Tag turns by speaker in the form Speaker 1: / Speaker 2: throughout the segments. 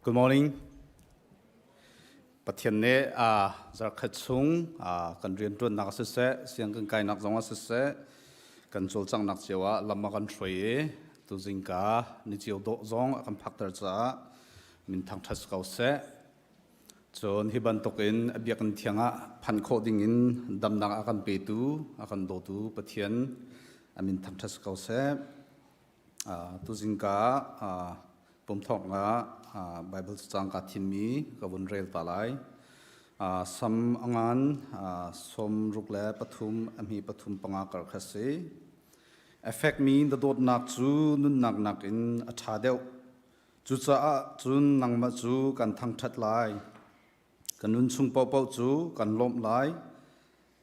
Speaker 1: Good morning. Pathian ne zar khatsung kan rian tuan nak sese siang kan kai nak zonga sese kan chol chang nak chewa lamma kan throi tu jingka ni chiu do zong kan phaktar cha min thang thas kau se chon hi ban tokin abiak kan thianga phan kho ding in dam nang akan pe tu akan do tu pathian amin thang thas kau se tu jingka pom thok nga Bible chang ka thimi ka bun rel talai sam angan som rukle pathum ami pathum panga kar khase affect me the dot nak chu nun nak in atha deu chu cha chun nangma chu kan thang that lai kanun chung pau chu kan lom lai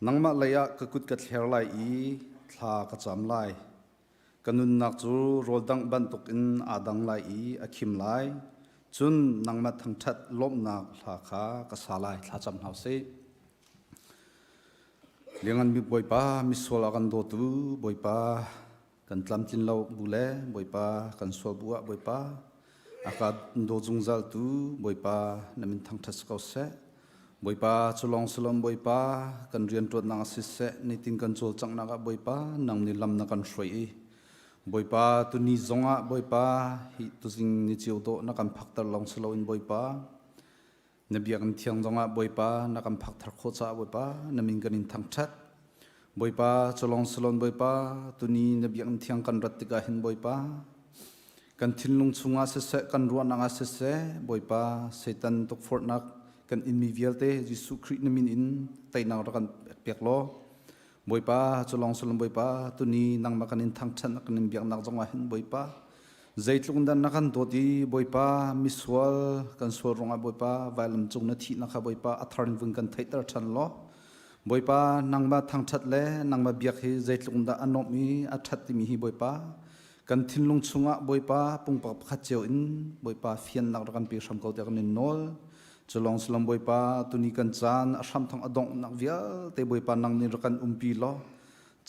Speaker 1: nangma leya ka kut ka thler lai I thla ka cham lai kanun nak chu roldang ban tok in adang lai I akhim lai chun nangma thang that lom nak thla kha ka salai thla cham hau se lengan mi boipa mi sola kan do tu boipa kan tlam tin lo bule boipa kan sol bua boipa aka do jungjal tu boipa namin thang thas kau se boipa chulong solom boipa kan rian tot nang sis se ni tin kan chol chang na ka boipa nang ni lam na kan shroi boipa tu ni zonga boipa hi tu jing ni chiu do na kan phaktar long selo in boipa nabiak an thiang zonga boipa na kan phakthar kho cha boipa namin kan in thang that boipa cholong selon boipa tu ni nabiak an thiang kan ratika hin boipa kan thinlung chunga se se kan ruan anga se se boipa satan tok fort nak kan in mi vialte jisu khri namin in taina ra kan peklo boipa cholong selon boipa tu ni nang ma kan in thang than kan in biak nak zonga hin boipa zaitlung dan nakan doti boipa miswal kan swal ronga boipa vailam chung na thi na kha boipa atharin vung kan thaitar than lo boipa nangma thang that le nangma biak hi zaitlung da anomi athat ti mi hi boipa kan thinlung chunga boipa pungpa kha cheu in boipa fian nak kan pi sam ko te kan nol cholong slom boipa tuni kan chan asam thang adong nak vial te boipa nang ni kan umpi lo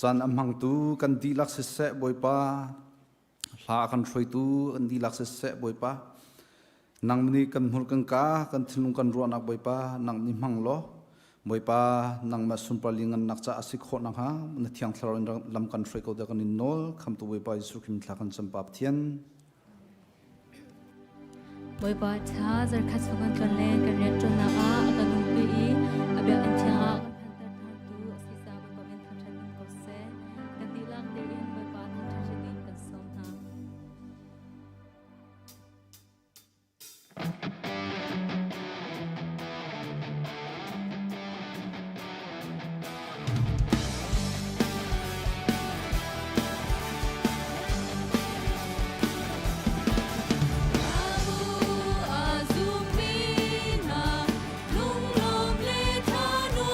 Speaker 1: chan amhang tu kan dilak se se boipa hla kan throi tu an dilak se se boipa nang ni kan hul kan thinlung kan ruanak boipa nang ni mang lo boipa nang ma sumpalingan nak cha asik kho na ha na thiang thlar lam kan throi ko da kan nol kham tu boipa isu kim thla kan champap thian
Speaker 2: boipa tha zar khasungan kan le kan ren ton na a kan umpi I abya an thianga
Speaker 3: Azumina, lung lom le thano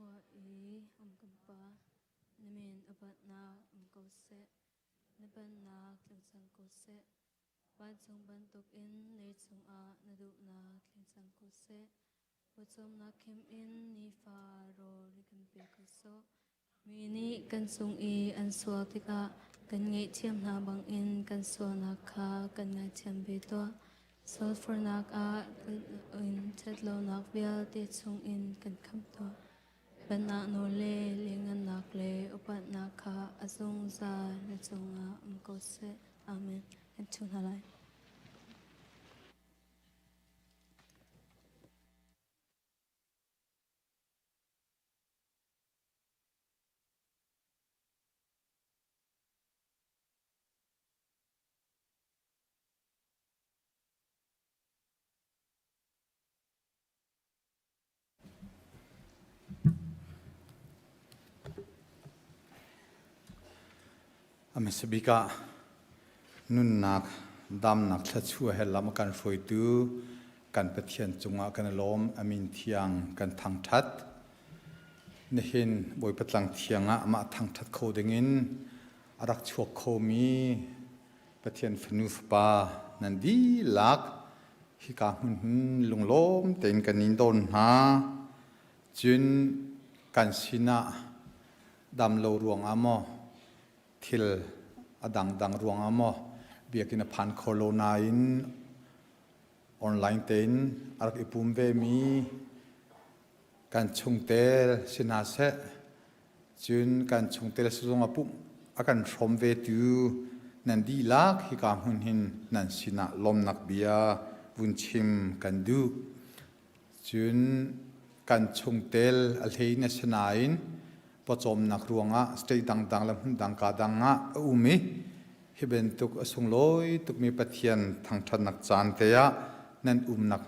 Speaker 2: khwa i kampa namin apat na ko se naban na tlingsang ko se ban chung ban tuk in nei chung a nadu na tlingsang ko se puchom na khem in ni fa ro ri kan pe ko so mi ni kan chung i an so tika kan ngei thiam na bang in kan so na kha kan ngai thiam be to so for nak a in chatlo nak bia te chung in kan kham to ban na no le lengan nak le upat na kha azung za na chung a ko se amen and chung halai
Speaker 3: Amisabika nun nak dam nak thachua helam kan foitu kan pathian chunga kan lom amin thiang kan thang that nehin boi patlang thianga ma thang that kho dingin arak chuak kho mi pathian fnuf pa nandi lak hi ka hun lunglom ten kan nin don ha chun kan sina dam lo ruang amo til adang ruang amo biakin a phan corona in online ten arak ipum ve mi kan chungtel sina se chun kan chungtel sung apum akan from ve tu nan di lak hi ka hun hin nan sina lom nak bia bun chim kan du chun kan chungtel alheina sina in pachom nak ruanga stay dang lam dang ka danga umi hiben tuk asung loi tuk mi pathian thang that nak chan te ya nan nak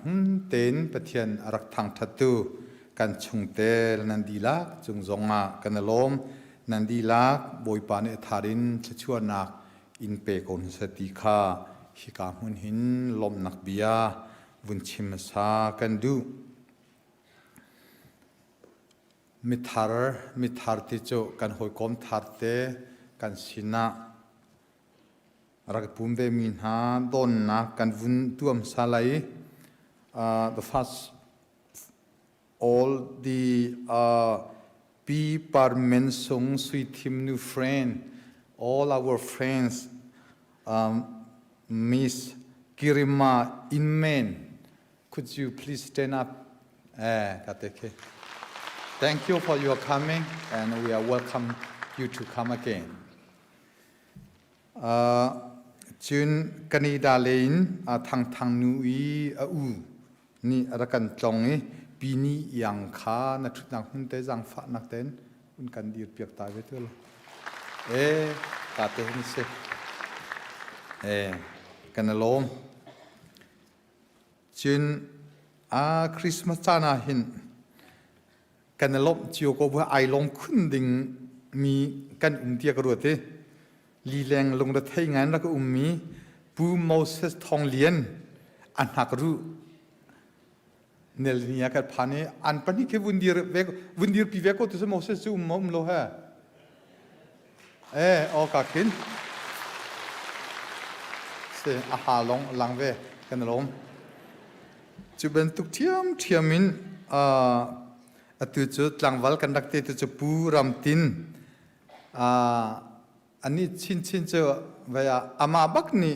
Speaker 3: ten pathian arak thang that tu kan chungtel nan dilak chung zonga kan lom nan dilak boi pa ne tharin chua nak in pe kon sati kha hi ka mun hin lom nak bia bun chim sa kan du mithar ti cho kan hoi kom thar te kan sina rak pumve min ha don na kan vun tuam salai the first all the be parmen song sweet him new friend all our friends Miss Kirima Inmen could you please stand up kateke Thank you for your coming, and we are welcome you to come again. Chun kanida lein thang nui u ni arakan tlongi pini yang kha na thut nang hun te jang fa nak ten un kan dir piak ta ve tul ka te ni se kan lom chun Christmas chana hinกันลบจิโอโกว่าไอลงขึ้นดิ่งมีกันเดียกรัวเตลีแรงลงระเทงานแล้วก็มีปูโมเสสทองเลียนอันหักรู้เนลนียกันพานีอันปนิเควุนดีร์ปีเวกก็ตัวสโมเสสจูมมโลฮะออกากินเสอาหารลงหลังเวกันลมจุเป็นตุกเทียมินตัวจุดหลังวัลกันดักเตตัวจุปูรำตินอันนี้ชินเจอเวียอามาบักนี่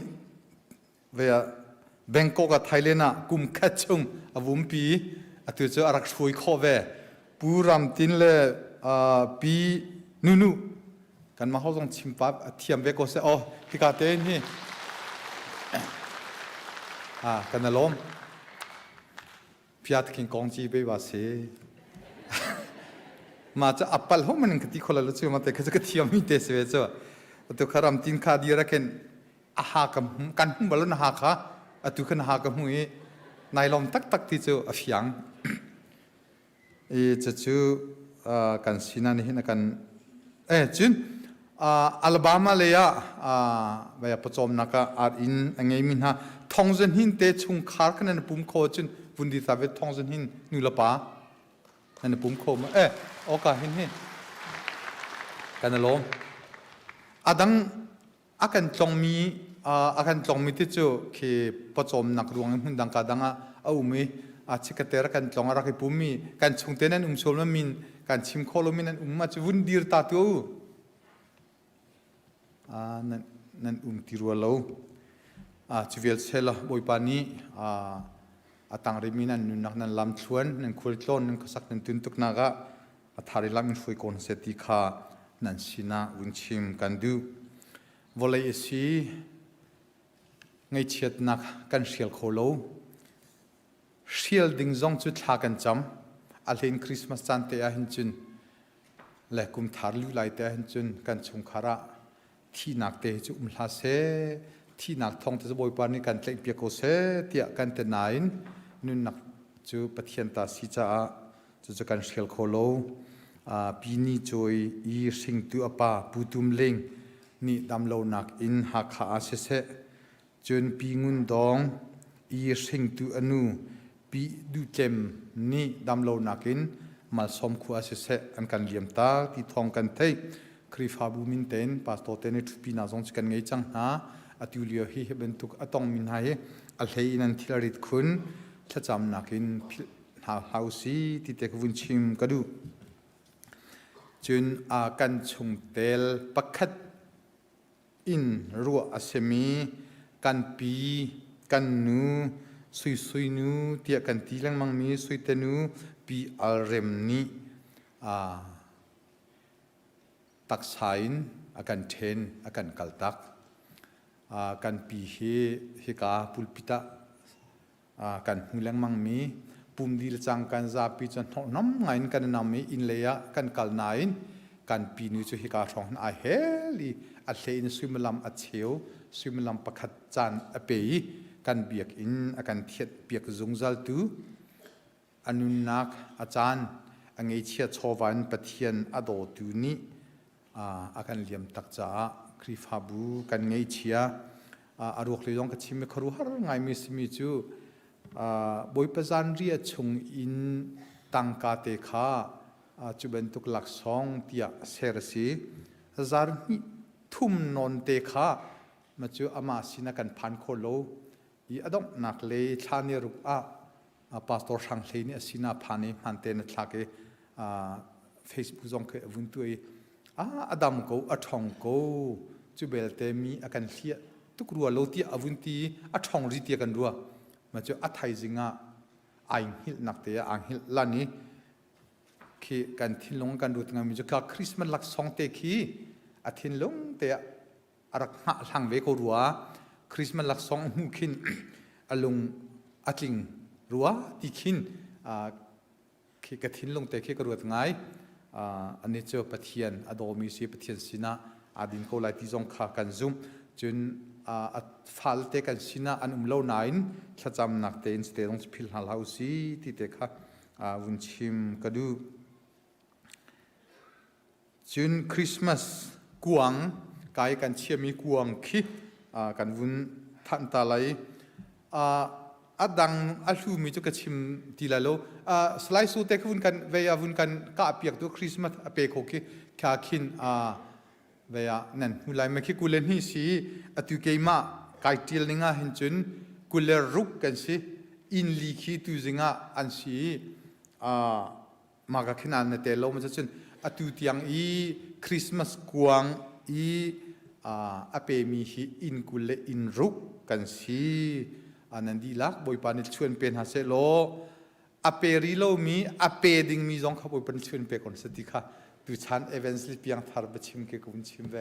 Speaker 3: เวียแบงกอกกับไทยเลน่ะกุมคัดชงอาวุมปีตัวจุดอารักช่วยข้อเวปูรำตินเลยปีนูกันมาเขาต้องชิมปั๊บเทียมเวก็เสียอ๋อพิกาเตนี่กันน่ะล้มพิจารณาคิงกองจีไปว่าเสียมาจะอัปลักษณ์มันก็ที่คนละรู้มาแต่ก็จะเที่ยวมีเตสเวจ้ะตัวคารามตินคาดีรักกันหากับกันหุ่นบอลน่ะหาค่ะตัวกันหากับหุ่นนายลมตักที่จะอภิยังจะจู่กันสินานี่นะกันจุนอัลบามาเลยไปประจอมนักอินไงมินฮะทองเซนหินเตะชุงคาร์กันนั่นปุ่มโคจุนบุญดีตาเวทองเซนหินนุลปา นั่นปุ่มโคมโอกาสเห็นเห็นกันนะลมดังอาการจงมีอาการจงมีที่จู่คือผสมนักรวงหุ่นดังกาดังเอามีชิคเตอร์กันจงรักปุ่มมีการชงเตนันชมมันมีการชิมโคลมินันมาจะวุ่นดีร์ตาตัวนั่นติรัวเราชีวิตเชลบอยปานีตังริมินันนักนั้นลำชวนนั่นคุยโลนนั่นก็สักนั่นตุนตุกนากะทาริลามินฟุยคอนเซติคานั่นสินะวินชิมกันดูวอลเลย์สีไงเชียดนักกันเชียลโคโลเชียลดิ้งซองจุดหากันจำอัลเฮนคริสต์มาสจันเตะหินจุนและกุมทาร์ลูไลเตะหินจุนกันชงคาระที่นักเตะจุลาเซที่นักท่องเที่ยวบอยปานีกันเตะเปียโกเซเตียกันเตนายน์นุนนักจูปะเทียนตาสิจ้าจะกันเชียลโคโลปีนี้จอยอีสิงตัวป้าปุตุมเลงนี่ดำโลนักอินหักขาเสจนปีงุนดองอีสิงตัวอนุปีดูเจมนี่ดำโลนักอินมาสมขัวเสอันกันเลียมตาที่ท่องกันเทคริฟาบูมินเตนปาสโตเตนทุปีนาซงกันไงจังหาอติวเลียฮีเฮเป็นตุกอตองมินไฮอัลเฮนันทิลาริดคุณถ้าจำนักอินหาเฮาซีที่เตกวุนชิมกระดูจนกันชงเตลปักขัดอินรัวอาเซมีกันปีกันนูสุยนูเตียกันทีลังมังมีสุยเตนูปีอัลเรมนีตักสายน์กันเทนกันกัลตักกันปีเฮกาปุลปิตากันหูลังมังมีปุ่มดีลจังกันจะปีจนน้ำไงกันนำมีอินเลียกันกัลนายกันปีนู้จะเฮกาทองอาเฮลีอัลเลนสุมลำอัดเชียวสุมลำประคัดจานอเปยกันเบียกอินกันเทียดเบียกจงจัลตูอนุนักอาจารย์อังเอเชียชวันปะเทียนอโดตูนี้กันเลียมตักจ้าคริฟาบูกันเงเชียอารวกเลยองกชิมครูฮาร์ไงมิสมิจูบอยประจันเรียชงอินตังกาเตคาจุบันตุกหลักสองเตียเซรซีจาร์นี่ทุ่มนนเตคามาจูอามาสินักันพันโคโลอีอดงนักเลยชาเนรุกปาสตอร์ชังเลยนี่สินาพันมันเตนทักเฟซบุ๊กจงเคยวุ่นตัวอดัมกูทองกูจูเบลเตมีกันเสียทุกรัวโลตีวุ่นตีทองริเตียกันรัวมาจูไทยจิงอังฮิลนักเตะอังฮิลลานีคือการทิ้งลงกันดูตั้งมีจุกคริสต์มาสหลักสองเตะขี้ทิ้งลงเตะรักหาหลังเวกรัวคริสต์มาสหลักสองหูขินลงทิ้งรัวที่ขินคือการทิ้งลงเตะขี้กรัวตั้งไงอันนี้เจ้าปะเทียนอดอมีสีปะเทียนสินะดินโคไลที่จงขากันซุ่มจนฟัลเตกันสินะอันเล่านายน์ถ้าจำนักเตนสเตต้องพิลฮัลเฮาซีที่เตค่ะวุนชิมกระดูจนคริสต์มาสกวางกายกันเชียมีกวางขี้กันวุนทันตาไลดังอัลลูมีจุกชิมทีละโลสไลด์สูเตกวุนกันเวียวุนกันกาเปียกตัวคริสต์มาสเปกโอเคแค่ขินเวียนั่นหุ่นไลไม่คิดกุเลนฮิซีตุเกย์มาไก่เทียลนิงาเห็นจนกุเลรุกกันสิอินลีคิตุจิงาอันสิมากขึ้นอันเตลโลมันจะจนตุเตียงอีคริสต์มาสกวางอีอเปมีฮิอินกุเลอินรุกกันสิอันนั้นดีลักบอยปานิชวนเป็นฮาเซโลอเปริโลมีอเปดิงมีจงขับบอยปานิชวนเป็นคนสติค่ะดูฉันเอเวนส์ลิปยังทาร์บชิมเกี่ยวกับชิมเว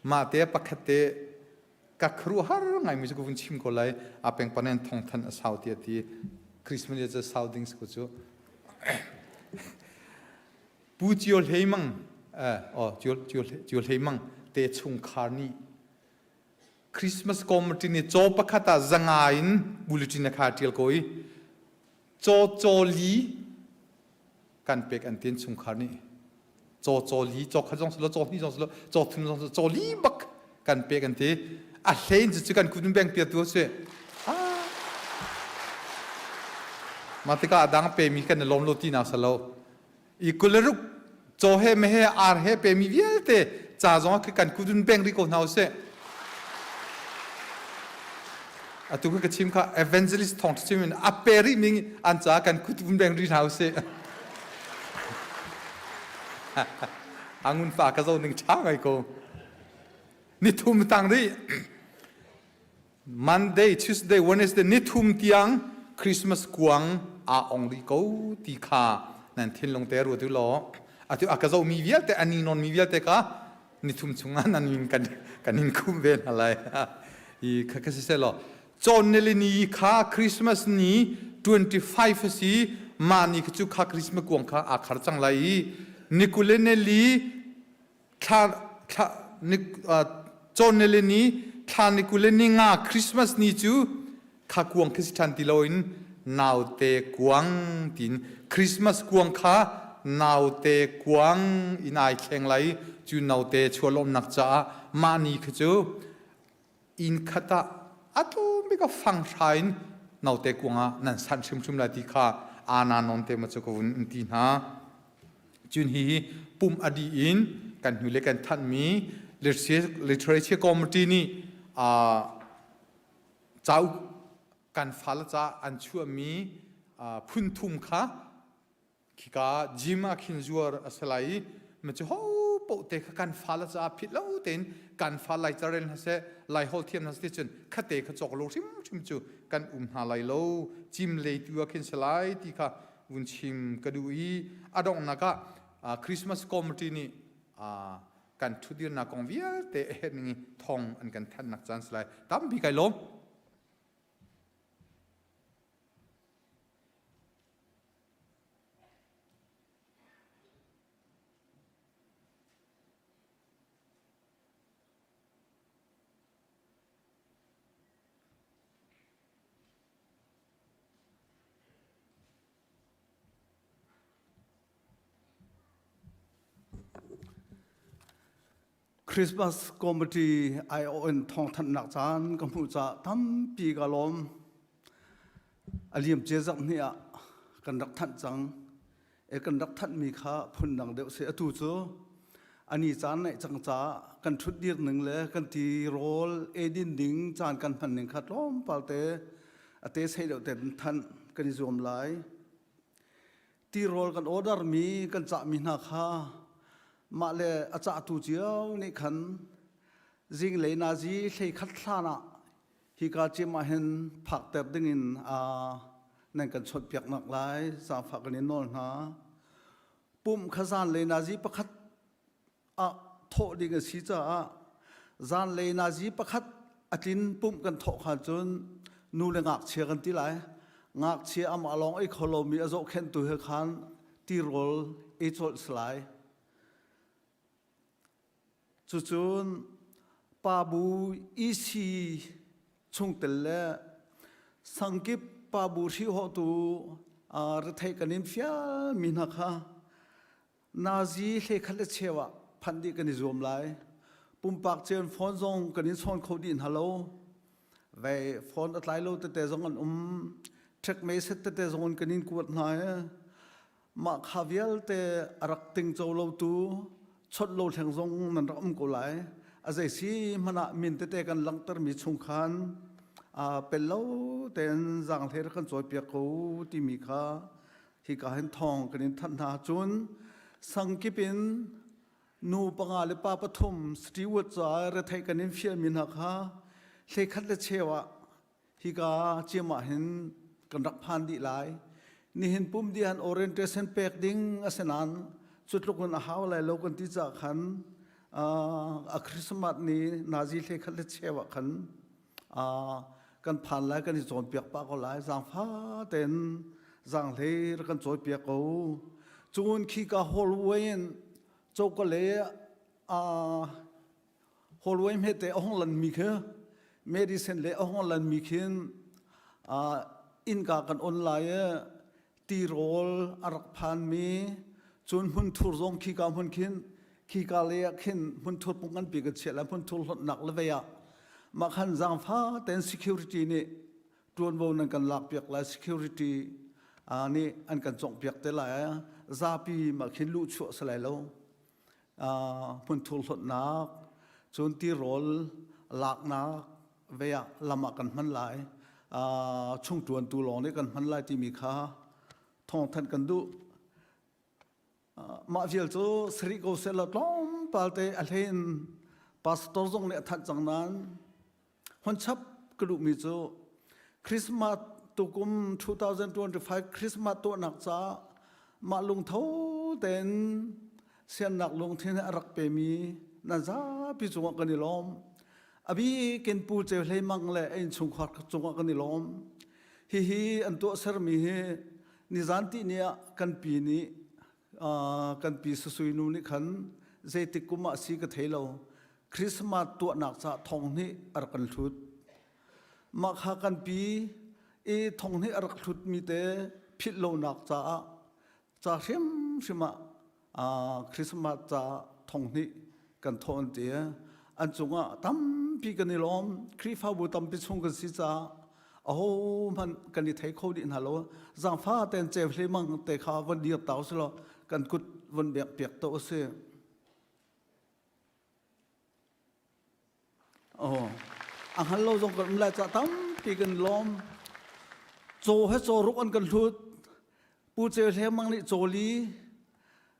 Speaker 3: มาเตะปักเตะกักครูฮาร์ไงมีจุกุนชิมก็เลยอาเป็นปนันทองทันสาวเตียที่คริสต์มาสจะสาวดิ้งสกุจูปูจิโอลเฮมังจิโอลเฮมังเตะชงคาร์นีคริสต์มาสคอมมตินี่โจปักตาจังอินบุลตินคาเทียลโกยโจลีกันเป็กอันเตียนชงคาร์นีโจลีโจขจงสโลโจนี่จงสโลโจทุนจงสโลโจลีบักกันเป็กอันเตอะเลนจะกันคุณแบ่งเปียตัวเส มาติกาดังเปมีกันลมโลตีนาสโลอีกุลรุกโจเฮเมเฮอาร์เฮเปมีเวียเตจ่าจงคือกันกุดุนเบงริโกนาเซอะตุกกชิมค่ะ evangelist ทองชิมินอเปริมิงอันจ่ากันกุดุนเบงรินาเซอังุนฝากกระโจนหนึ่งช้างไอโกนิทุมตังรี Monday Tuesday Wednesday นิทุมเตียงคริสต์มาสกวางอาองริโกตีขานั่นทิ้งลงเตรัวตุลออะตุอากระโจมีเวียแต่อันนี้นอนมีเวียแต่กะนิทุมชงงานนั่นมินกันนินคุมเวนอะไรอีข้าก็เสร็จแล้วจนเนลินีข้าคริสต์มาสนี้25สิมานี่คือจุข้าคริสต์มาสกวางข้าอาคาร์จังไรนิคุเลเนลีข้านิจนเนลินีข้านิคุเลนีงาคริสต์มาสนี้จูข้ากวางคริสตันติโลอินนาวเตกวางตินคริสต์มาสกวางข้านาวเตกวางอินไอเข่งไหลจูนาวเตชัวลมนักจ้ามานี่คือจูอินขัดอะตุมิก็ฟังชายนาวเตกวางนั่นสันชุมลาติข้าอานานนเตมาจุกวันตีน่าจุนฮีปุ่มอดีอินกันอยู่เล็กกันท่านมีliterature committee นี่เจ้าการฟัลจ้าอันชัวมีพุ่นทุ่มค่ะขี้กาจิมาขินจัวสลายมันจะโอ้ปกติการฟัลจ้าผิดแล้วเต็นการฟัลไลจาเรนฮัสเซไลฮอลเทียมฮัสเตจนขัดเตะขจกโลชิมจูการหาไลโลจิมเลยตัวขินสลายที่ค่ะวุนชิมกระดูอีอดองนักะคริสต์มาสคอมมิตี้นี่กันทุเดียนนักองเวียเตะเห็นงี้ทองอันกันท่านนักจันสลายตั้มพี่ไก่ล้ม
Speaker 4: คริสต์มาสคอมมิตี้ไอโอเอ็นทองทันนักจานกัมพูชาทำปีกาลมอลิมเจจักเนี่ยกันรักทันจังกันรักทันมีค่าพุ่นดังเดียวเสียตู้จูอันนี้จานในจังจ้ากันชุดเดียร์หนึ่งเลยกันทีโรลเอดินดิ้งจานกันพันหนึ่งขัดล้อมปาเตอเตใช้เดียวเต็มทันกันนิยมหลายทีโรลกันออเดอร์มีกันจะมีนาคามาเลยอาจารย์ตูเจียวนี่ขันจิงเลยนาจีใช้ขัดลานะฮิกาจิมาเห็นผักเติบดึงินนั่นกันชดเปียกหนักหลายสามฝักกันนินนนะปุ่มขจานเลยนาจีประคัดโถดิงสีจ้าจานเลยนาจีประคัดอาทินปุ่มกันโถขาจนนูเลงักเชียกันที่ไหนงักเชียอามาลองไอ้โคโลมีอาโจเข็นตัวเฮขันตีโรลไอ้โจสไลจุนปาบูอีซีชงเตลเลสังกิปปาบูที่หัวตูรัฐกันนิมฟิามินักฮะนาซีเฮคัลเชวะพันดีกันนิจวมไลปุ่มปากเจนฟอนซงกันนิชอนเขาดินฮัลโหลเวฟอนอัตไลโลเตเตซงกันเช็คเมสเตเตซงกันนินกวดนายมาคาเวียลเตรักติงโจโลตูชดโลแทงซงนั่นรักกุไลอาศัยสิมันมินเตะกันหลังตรมีชงคันเป็นเล่าเต็นจางเทรกันจอยเปียกกูที่มีค่าที่การเห็นทองกันทันหาจุนสังกิปินนูปังอาลิปาปฐุมสติวัจาระไทยกันเฟียมินักฮะเลขัดเลเชวะที่กาเจียมาเห็นกันรักพันดีหลายนี่เห็นปุ่มดีฮัน orientation เปกดิ้งอาศัยนั้นจุดลูกคนหาอะไรลูกคนที่จะขันคริสต์มาสนี้นาจีเลขัดเลเชวะขันกันผ่านแล้วกันจนเปียกปากก็หลายจางฟ้าเต็นจางเลกันจอยเปียกกูจูนขี้กาฮอลเวนโจก็เลยฮอลเวนเฮเตอห้องลันมีคือเมดิเซนเลยห้องลันมีขึ้นอินกากันออนไลน์ตีโรลอารักพันมีจนหุ่นทุรซงขี้กาหุ่นขึ้นขี้กาเลยขึ้นหุ่นทุรปุ่งกันปีกเฉลี่ยหุ่นทุรหนักเลยเวียมาขันจางฟ้าแต่ security นี่ตัวนู้นกันหลักเปียกหลาย security นี่อันกันจงเปียกแต่ละซาปีมาคินลุชัวสลายแล้วพุนทุลหดนักจนที่รอลหลักนักเวียลำกันมันหลายช่วงตัวนตูหลงนี่กันมันหลายที่มีค่าทองทันกันดูมาเฟียลโจสริโกเซลล้อมปาเตอเลนพาสตอร์จงเนี่ยทัดจังนั้นคนชับกระดูกมีโจคริสต์มาสตุกุม2025คริสต์มาสตัวหนักจ้ามาลงเท่าเต็นเสียนหนักลงที่นรักเปมีนั่นจ้าพี่จงกันนี่ล้อมอบีเกินปูเจเลยมังเลยไอ้ชงขวักจงกันนี่ล้อมฮิอันตัวเสรมีนิจานที่เนี่ยกันปีนี้กันปีสุยนูนี่ขันเจติกุมาสีกเทโลคริสต์มาสตัวหนักจ้าทองนี่อรักันทุดมาหากันปีทองนี่อรักทุดมีแต่พิษโลหนักจ้าเรียมใช่ไหมคริสต์มาสจ้าทองนี่กันทอนเดียอันจงตั้มปีกันนี่ล้อมคริฟ้าบุตั้มปีชงกันสิจ้าโอ้มันกันนี่ไทยเขาดินฮัลโหลจังฟ้าเต็นเจ็บเลยมั่งแต่ข้าวันเดียวเต่าสิละกันกุดวันเบียกเปียกโตเสียโอ้อังฮัลโหลจงกันไม่ได้จ้าตั้มปีกันล้อมโจให้โจรุกอันกันทุดปูเจลเฮมังนี่โจลี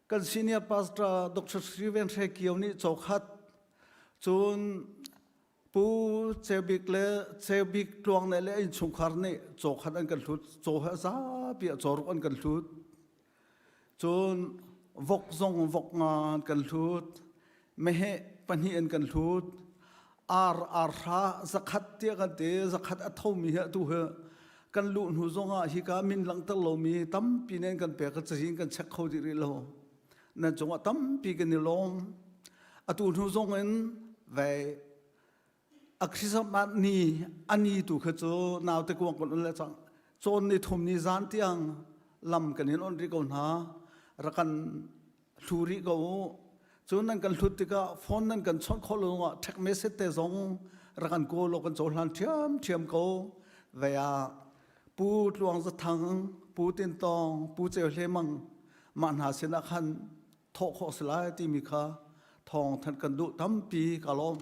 Speaker 4: กันซีเนียร์พาสตราดรสตีเวนเรเกียวนี่โจขัดจนปูเจบิกเลเจบิกลวงในเลอินชงคาร์นี่โจขัดอันกันทุดโจให้ซาเปียโจรุกอันกันทุดจนวกซงวกงานกันทุดไม่ให้ปัญหาอันกันทุดอาราสักขัดเตียกันเตสักขัดอัฐมีเหตุเหกันลุนหูจงฮิกามินหลังตลมีตั้มปีนั้นกันเปียกันจะยิงกันเช็คเขาดีโลนั่นจงตั้มปีกันนี่ลมอตุนหูจงเงินไว้อักษรมานีอันนี้ถูกเขานาวตะกวงกันเลยจังโจนในทุ่มนิจานที่ยังลำกันเห็นอันริกอนหารักันทูริกเอาจนนั้นกันทุติกาฟอนนั้นกันชนขลุ่งเทคเมสเตจงรักันโกโลกันโจลันเทียมเขาเวียปูหลวงสะทังปูตินตองปูเจลเลมังมันหาเสนาคันโทโคสลายที่มีค่าทองทันกันดุตั้มปีกะลอม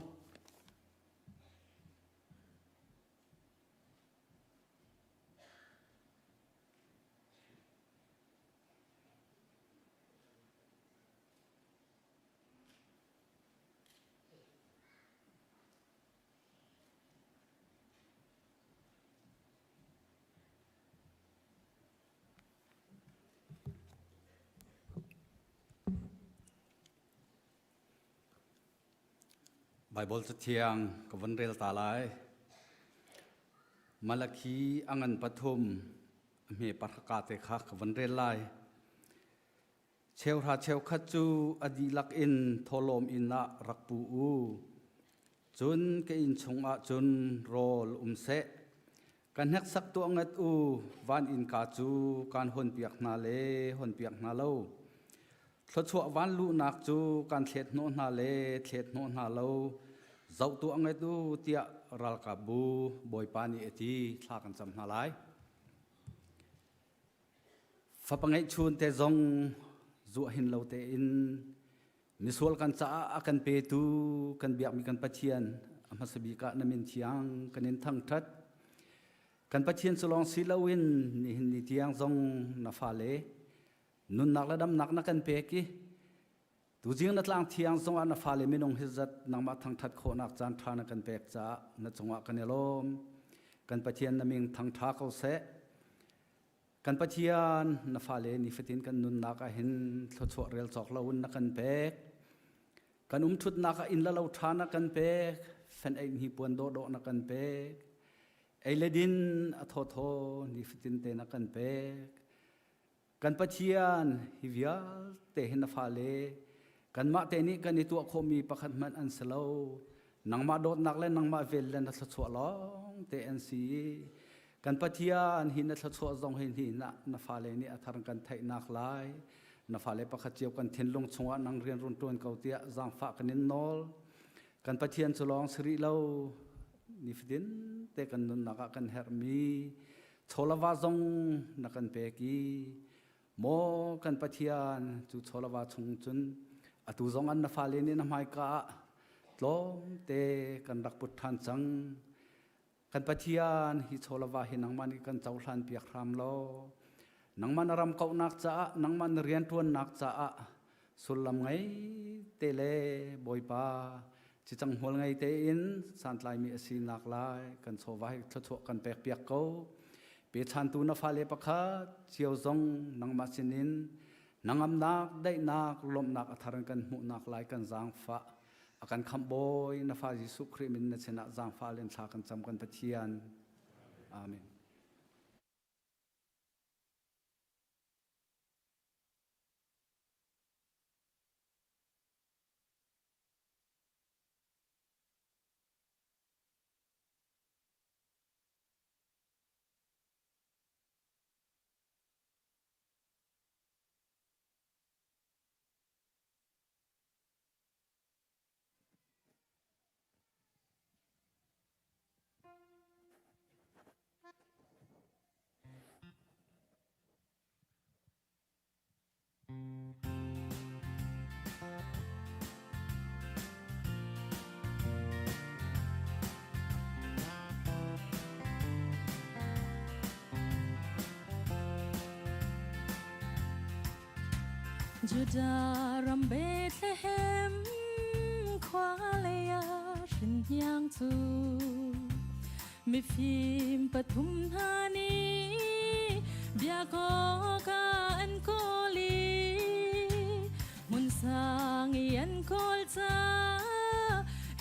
Speaker 1: ไบเบิลจะเทียงกับวันเรลตาลายมาลาคีอังันปฐมมีปรากาศเตคักกับวันเรลไลเชลราเชลขัดจูอดีลักอินทอลมอินละรักปูอูจุนเกอินชงอาจุนโรลเสกันฮักสักตัวงัดอูวันอินกาจูการหนเปียกนาเลหนเปียกนาโลทศววันลูนักจูการเทศโนนาเลเทศโนนาโลเจ้าตัวงัดอูเตียรัลกาบูบอยปานีเอตีทากันจำนาไลฟ้าปังไอชุนเตจงจัวหินเราเตอินมิสวลกันจ้ากันเปตูกันเบียกมีกันปะเทียนอามาสบีกะนมินเทียงกันนินทั้งทัดกันปะเทียนสลองศิลาวินนี่หินนี่เทียงจงนาฟาเลนุนนักระดับนักนักกันเปกีตูจิงนัดลางเทียงจงอานาฟาเลมินงฮิจัดนักมาทั้งทัดโคนักจานทานักกันเปกจ้านัดจงอากันเนลมกันปะเทียนนมิงทั้งทาเขาเสกันปะเทียนนาฟาเลนิฟตินกันนุนนักหินทศวเรลจอกลาวุนนักกันเปกกันทุดนักอินละลาวทานักกันเปกเฟนเองฮิปวนโดโดนักกันเปกไอเลดินอโทนิฟตินเตนักกันเปกกันปะเทียนฮิวิอาเตหินนาฟาเลกันมาเตนี่กันในตัวโคมีประคันมันอันสโลนังมาโดดนักและนังมาเวลและนัทสวลองเตอันซีกันปะเทียนหินนัทสวจงหินหินนาฟาเลนี่อัธรังกันไทยนักลายนาฟาเลประคัดเจียวกันเทนลงชงนังเรียนรุนตัวเก่าเตียจางฝากกันนินนอลกันปะเทียนสลองสรีเลานิฟดินเตกันนุนนักกันเฮร์มี cholava zong na kan pe ki mo kan pathian chu cholava chung chun atu zong an na fa le ni na mai ka tlom te kan rak put than chang kan pathian hi cholava hi nangman ki kan chau hlan piak ram lo nangman aram kau nak cha nangman rian tuan nak cha sulam ngai te le boipa chi chang hol ngai te in san tlai mi asi nak lai kan chowai thotho kan pek piak ko pe chan tu na fa le pakha chiao zong nangma sinin nangam nak dai nak lom nak atharan kan mu nak lai kan jang fa akan kham boy na fa Jesu Christ min na chena jang fa len tha kan cham kan pathian amen
Speaker 2: Judah ram Bethlehem khóa leia sinh yang chu mi phim pathum thani bia ko ka an ko li mun sang yan kol cha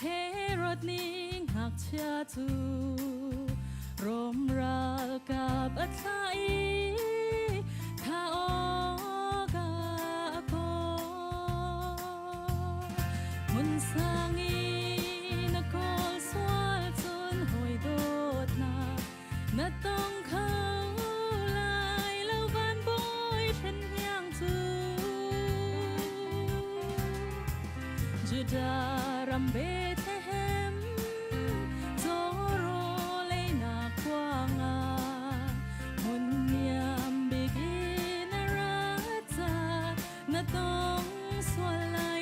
Speaker 2: Herod ning hak cha chu rom ral ka bathai tha o sangi na kol swal chun hoi dot na tong khau lai lâu van boy thân nhang chu Judah ram Bethlehem zoro le na kwanga mun niam begin a rata na tong swal lai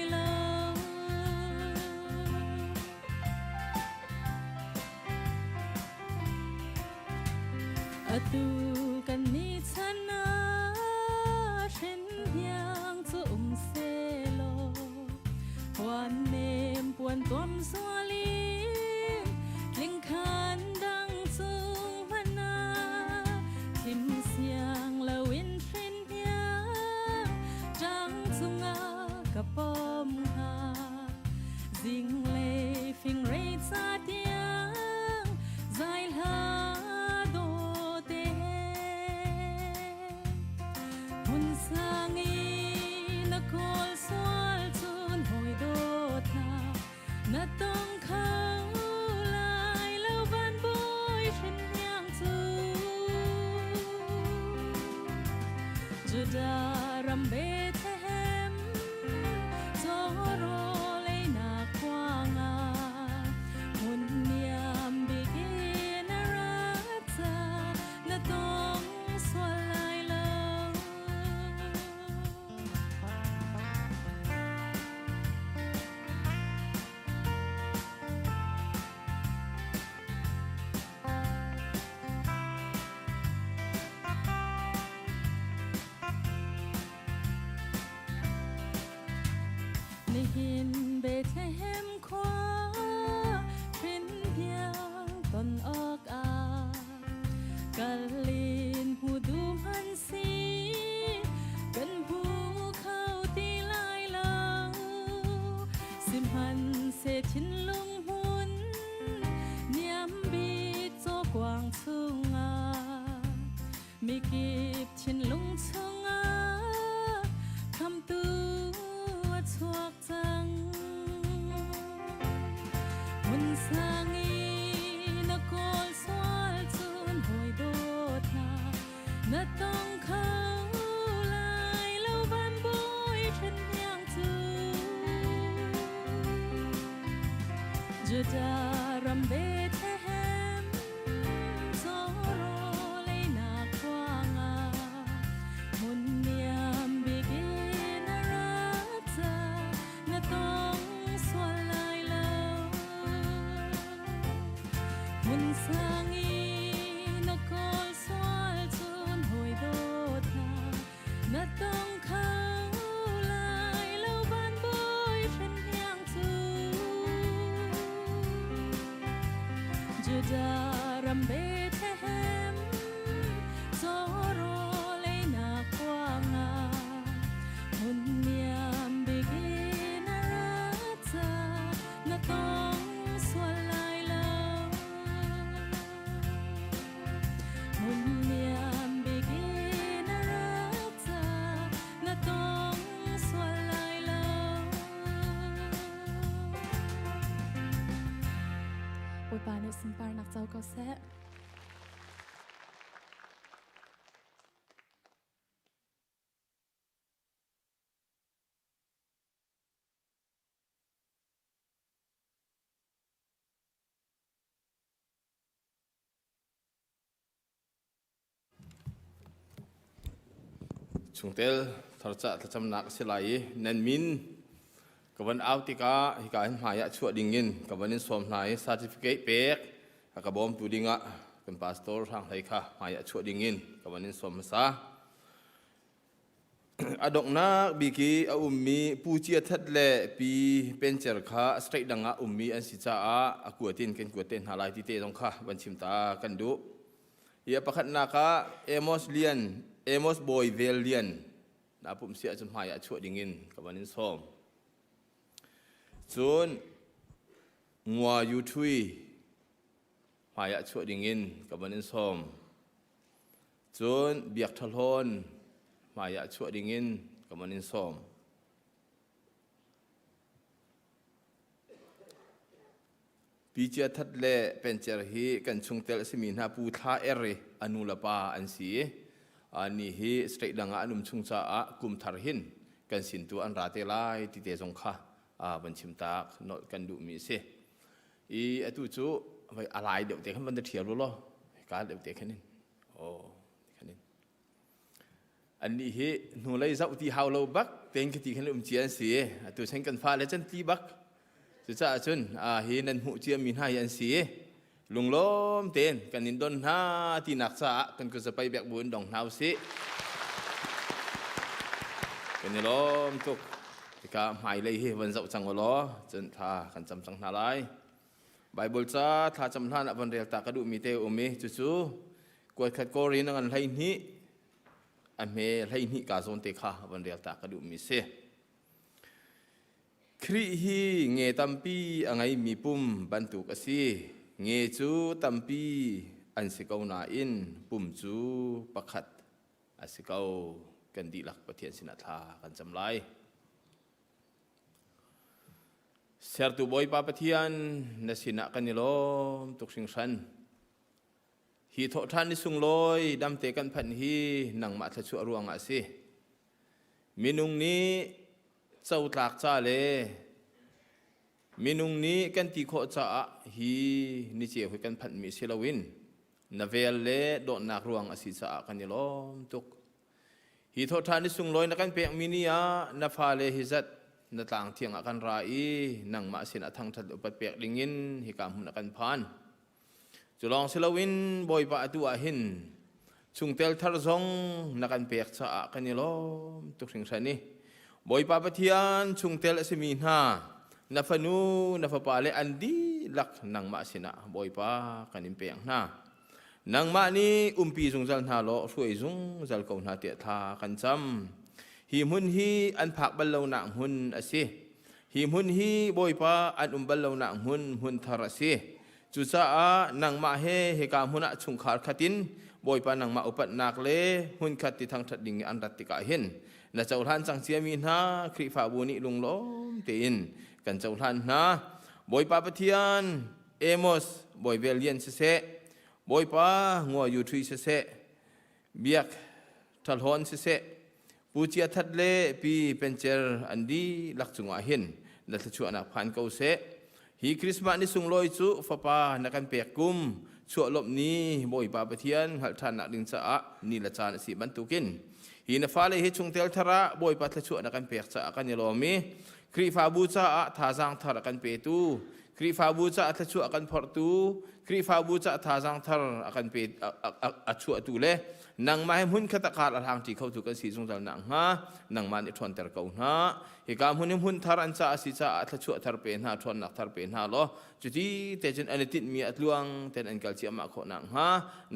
Speaker 2: atu kan ni chana shin yang chu se lo wan nem puan tom swali ling khan dang chung hana kim siang lawin trin ya jang chunga kapom ha jing le phing rei cha tiang zai la na tong khau lai lâu van boy thân nhang chu Judah ram Bethlehem zoro le na kwanga mun niam begin a rata na tong swal lai lo Nihin Bethlehem khóa trên biang ton ok a kalin hu dum han si kan hu khau ti lai lo sim han se chin lung hun niam bi cho quang chung a mi kip chin lung chung a kham tu chuak chang mun sangi na kol swal chun hoi dot na tong khau lai lâu van boy thân nhang chu Judah ram Bethlehem zoro le na na tong khao lại lâu ban bôi thân hiang tu juda rambe tehem zoro le na kwanga hun miam begin arata na tong swalai lâu hun miam begin arata na tong swalai lâu Ôi bà nữ xin bà nạc dâu câu sẽ
Speaker 5: chung tel thar cha thacham nak silai nen min kawan autika hika hin maya chua dingin kawanin som nai certificate pek ka bom tu dinga kan pastor sang thai kha maya chua dingin kawanin som sa adok na biki a ummi puchia that le pi pencher kha straight danga ummi an si cha a akuatin ken kuaten halai ti te dong kha ban chim ta kan du ia pakhat na ka Amos boy velian na pum sia chun maya chua dingin kawanin som chun ngwa yu thui maya chua dingin kawanin som chun biak thalhon maya chua dingin kawanin som Pijia that le pencher hi kan chungtel simin ha pu tha ere anulapa an si ani hi straight danga anum chungcha a kum thar hin kan sin tu an rate lai ti te jong kha a ban chim tak no kan du mi se I atu chu vai alai de te khan ban de thial lo ka de te khanin o khanin ani hi nu lai zau ti haw lo bak teng ki ti khan chian si atu chen kan fa le chen ti bak chu cha chun hi nan hu chia min hai an si lung lom ten kan in don ha ti nak sa kan ko sa pai bek bun dong nau si kan lom tuk ka mai lei hi wan zau chang lo chen tha kan cham chang na lai bible cha tha cham tha na van rel ta ka du mi te umi chu chu ko khat ko ri nang an lai ni a me lai ni ka zon te kha van rel ta ka du mi se Kri hi nge tampi angai mi pum bantu kasi nge chu tampi an sikau na in pum chu pakhat asikau kan dilak pathian sinatha kan chamlai sertu boy pa pathian na sina kanilom tuksing san hi tho than ni sung loi dam te kan phan hi nang ma thachu aruang ase minung ni Châu lạc cha le minung ni kan ti kho cha hi ni che hoi kan phan mi selawin navel le do nak ruang asi cha kan ni lom tuk hi tho than ni sung loi na kan pek minia na pha le hi zat na tang thiang kan ra I nang ma sin athang that upat pek dingin hi kam hun kan phan chulong selawin boy pa atu a hin chungtel thar zong na kan pek cha kan ni lom tuk sing sani Boy pa pathian chungtel asimin ha na fanu na fapale andi lak nang ma sina boy pa kanim peng na nang ma ni umpi zungzal na lo suai zung zal ko na te tha kan cham hi mun hi an phak bal lo na hun ase hi mun hi boy pa an bal lo na hun thar ase chu cha a nang ma he ka huna chung khar khatin boy pa nang ma upat nak le hun khat ti thang that ding an rat ti ka hin na chau than chang chia min ha khri fa bu ni lung lom te in kan chau than na boy pa pathian Amos boy velian se boy pa ngo yu thui se biak thalhon se pu chia that le pi pencher andi lak chunga hin na thu ana phan ko se hi Christmas ni sung loi chu fa pa na kan pek kum chu lop ni boy pa pathian hal than na ding cha ni la chan si ban tukin hi na fa le hi chungtel thara boy pa thchu na kan pek cha kan ni lomi kri fa bu cha tha jang thar kan pe tu kri fa bu cha thchu kan phor tu ครีฟ้าบูจะท่าสังทาร์อากันเปิดอัจฉริตุเลนังมาให้หุ่นขตะการทางที่เขาถูกกันสีจงจัลนังฮะนังมันอิทวนเตอร์เขาฮะเหกามหุ่นทารันจะสิจะอัตชั่วทาร์เป็นฮะทวนนักทาร์เป็นฮะล้อจุดที่แต่จนอันติดมีอัตลวงแต่อันกัลเชียมาโคนังฮะ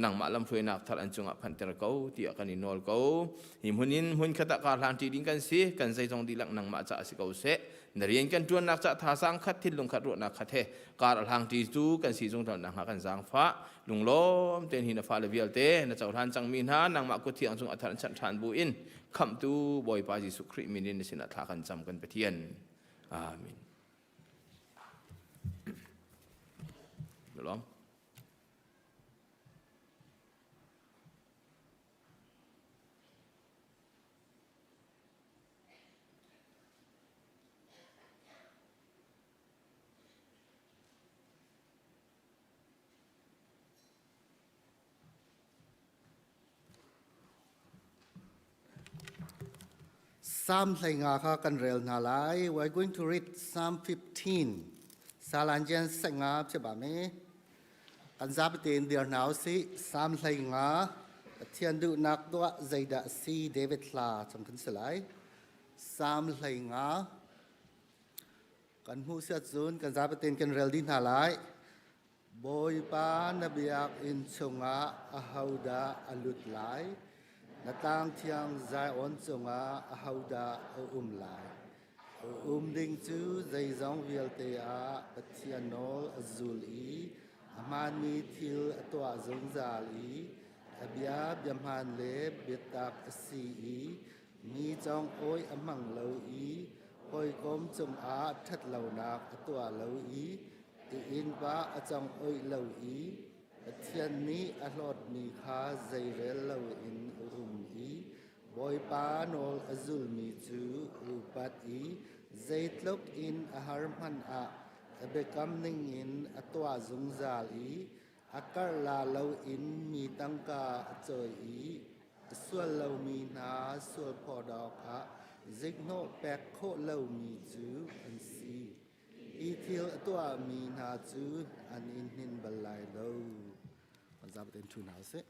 Speaker 5: นังมาลำช่วยนักทารันจงพันเตอร์เขาที่อากันอินโอลเขาหิมหุ่นขตะการทางที่ดิ้งกันสิกันใจจงดีลักนังมาจะสิเขาเสนเรียนกันจวนนักจะท่าสังคัดที่ลงขัดรถนักขัดเทการทางที่จูกันสีจงจัลนังฮะกันสังฟ้าลุงล้มเต็นหินฟ้าเลวิลเตนเจ้าท่านจังมินฮานังมากุฏิอังจงอัฐานชันทานบุอินคำตูบอยปาจิสุคริมินินสินัทากันจำกันไปเทียนอาเมนล้อม
Speaker 6: Psalm Saingaka kan rel nalai. We're going to read Psalm 15. Salanjan Sanga Chabame. Kan zapitin dear now si Psalm Sainga. Tian du nak dua Zaida si David La trong kan selai. Psalm Sainga. Kan hu siat zun kan zapitin kan rel din nalai. Boy pa nabiak in chunga ahauda alut lai. Natang tiang zai on chunga ahauda lai. Ding chu zai zong vial te a patianol azul i. Aman mi til atwa zong zal i. Abia biamhan le bitak asi i. Mi chong oi amang lo i. Hoi kom chung a that lo nak atwa lo i. In ba achong oi lo i. Tian ni alot mi kha zai rel lo in i. Boy pa nol azul mi chu upat i. Zai tlok in aharman a. Bekam ning in atwa zung zal i. Akar la lo in mi tangka choy i. Sual lo mi na sual podok a. Zigno pek ko lo mi chu an si. Itil atwa mi na chu an in hin balai lo. Zabat in 2 now, see?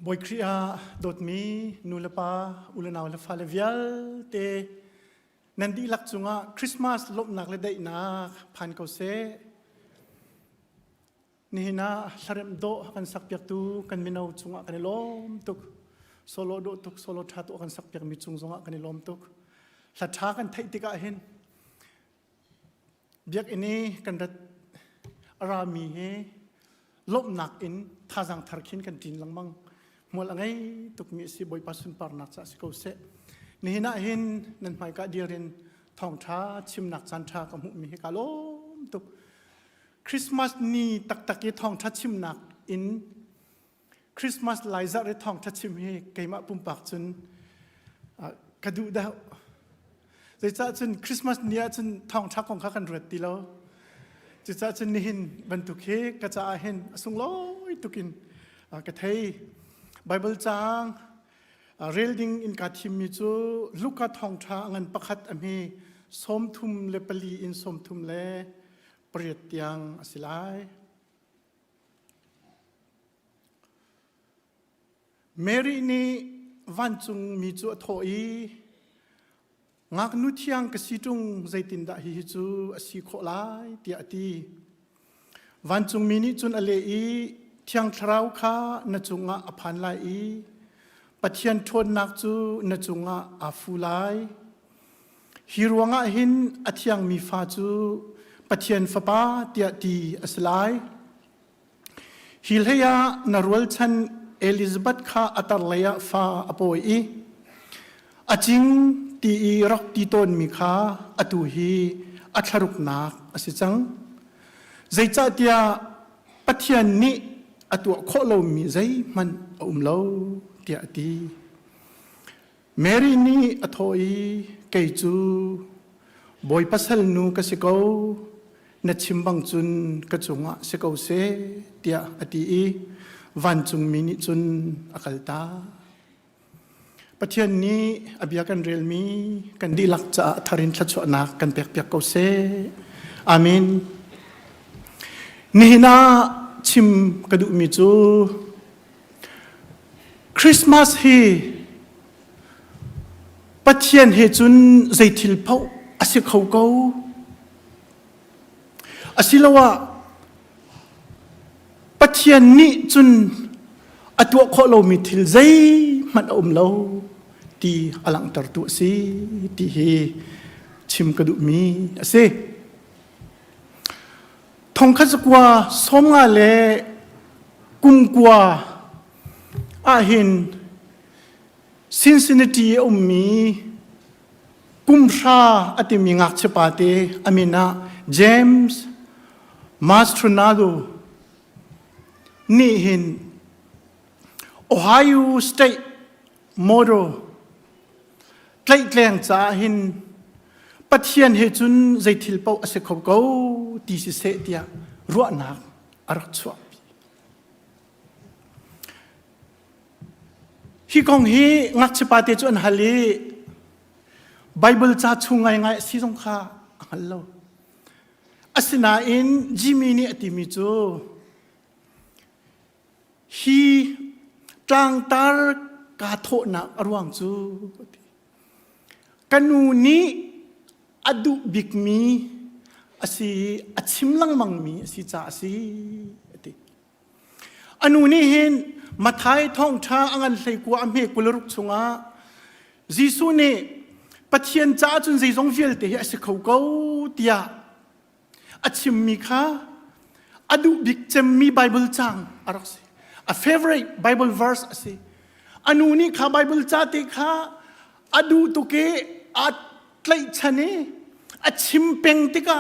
Speaker 7: บอยครีอาโดดมีนูเลปาอุลนาวเลฟาเลวิลเตนันดีลักจุงะคริสต์มาสลบนักเลได้นักพันเกาเซนี่นะสารมโดกันสักเปียกตูกันมินาวจุงะกันล้มตุกโซโลโดตุกโซโลชาตุกันสักเปียกมิจุงจุงะกันล้มตุกสัทธากันไทยติกาเห็นเบียกอันนี้กันรัดรามีเฮลบนักอินท่าจังทาร์คินกันจินลังมังมัวละไงตุกมีสิบอยปัสสุนปาร์นักสักเขาเสนี่นะเห็นนั่นหมายก็เดียรินทองช้าชิมนักจันทรากับหุมีเฮกาลมตุกคริสต์มาสนี้ตักตะกี้ทองช้าชิมนักอินคริสต์มาสไลซ์อะไรทองช้าชิมเฮเกี่ยมาปุ่มปากจนกระดูดาวจะจะจนคริสต์มาสนี้จนทองช้าของข้ากันรวดตีแล้วจะจะจนนี่เห็นบรรทุกเฮกระจายเห็นสุงลอยตุกินกระเทยไบเบิลจางเรลดิงอินกาทิมมิจูลูกกาทองช้างันประคัดอเมสมทุมเลปลีอินสมทุมเลเปรียดยังสิไลเมรีนี่วันจุงมิจูทอยงักนุที่ยังกสิจุงใจตินดาฮิจูสิโคไลเตียตีวันจุงมินิจุนอเลอีเที่ยงทราวข้านจุงะอภันไลอีปัทยันทนนักจูนจุงะอาฟูไลฮิรวงะหินอเที่ยงมีฟาจูปัทยันฟปาเตียตีอสไลฮิลเฮียนรวลชันเอลิซาเบธข้าอัตเลยฟาอโปอีอจิงตีรักตีตนมีข้าอตุฮีอัทรุกนักอสิจังใจจัดยาปัทยันนี้อตัวโคโลมีใจมันโลเตียตีเมรีนี่อทอยเกยจูบอยปัสลนูกสิโกนัดชิมบังจุนกระจงะสิโกเซเตียอตีวันจุงมินิจุนอคัลตาปัจจุบันนี้อภิยากันเรียลมีกันดีลักจะทารินทัชวนักกันเปียกเปียกเกาเซอามินนี่นะชิมกระดูมิจูคริสต์มาสฮีปัจจุบันเฮจุนใจทิลเผาอาศัยเขาเกาอาศัยละว่าปัจจุบันนี้จุนอตัวโคโลมิทิลใจมันเราตีอลังตรตุสีตีเฮชิมกระดูมีอาศัยทองคัสกว่าสมงาเลกุมกว่าอาหินซินซินนาตีมีกุมชาอติมีงักเชปาเตอามินาเจมส์มาสโตรนาโดนี่หินโอไฮโอสเตทโมโดใกล้แกล้งจ้าหินปัจเจียนเฮจุนใจทิลเปาอเสกเขาเกาตีสิเสตียรัวนักอารักชวบฮิกองฮีงักเชปาเตจวนฮัลลีไบเบิลจ้าชุงไงไงสิสงข้าฮัลโหลอาศินาอินจิมินีอติมิจูฮีจังตาร์กาโทนักอรวงจูกันูนี้อดุบิกมีอาศัยอัชิมลังมังมีอาศัยจ่าอาศัยอนุนี้เห็นมาท้ายท่องช้าอันใส่กัวอเมกุลรุกชงะจีซูเน่ปัจเจียนจ้าจนจีสงเฟลเตะอาศัยเขาเกาเตียอาชิมมีค่ะอดุบิกจะมีไบเบิลจังอะไรสิ a favorite Bible verse อาศัยอนุนี้ค่ะไบเบิลจ้าเตะค่ะอดุตุเกอัดไกลชันเนอาชิมเป็งติกา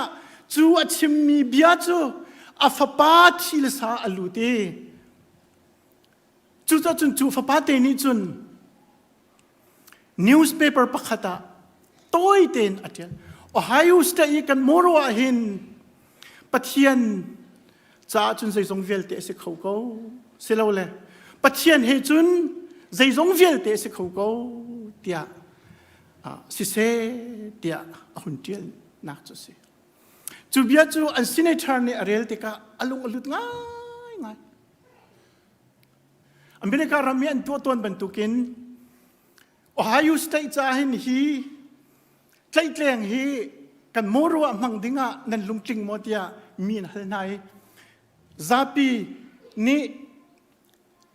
Speaker 7: จูอาชิมมีเบียจูอาฟปาทิลสาอลูเตจูจะจุนจูฟปาเตนี่จุน newspaper ปักขตาตัวเต็นอาทิตย์โอไฮโอสเตย์กันมรัวหินปัทยันจ้าจุนใจสงเวลเตสิเขาเกาเสลาวเลยปัทยันเฮจุนใจสงเวลเตสิเขาเกาเตียสิเสเดียหุ่นเดียนักจุสิจูเบียจูอันซินเนทาร์เนอเรลติกาอลุงอลุดง่าย อเมริการามีอันตัวตนบรรทุกินโอไฮโอสเตทจ้าหินฮีใจแกล้งฮีกันโมรัวมังดิงะนั่นลุงจริงหมดยามีนฮัลไนซาปีนี่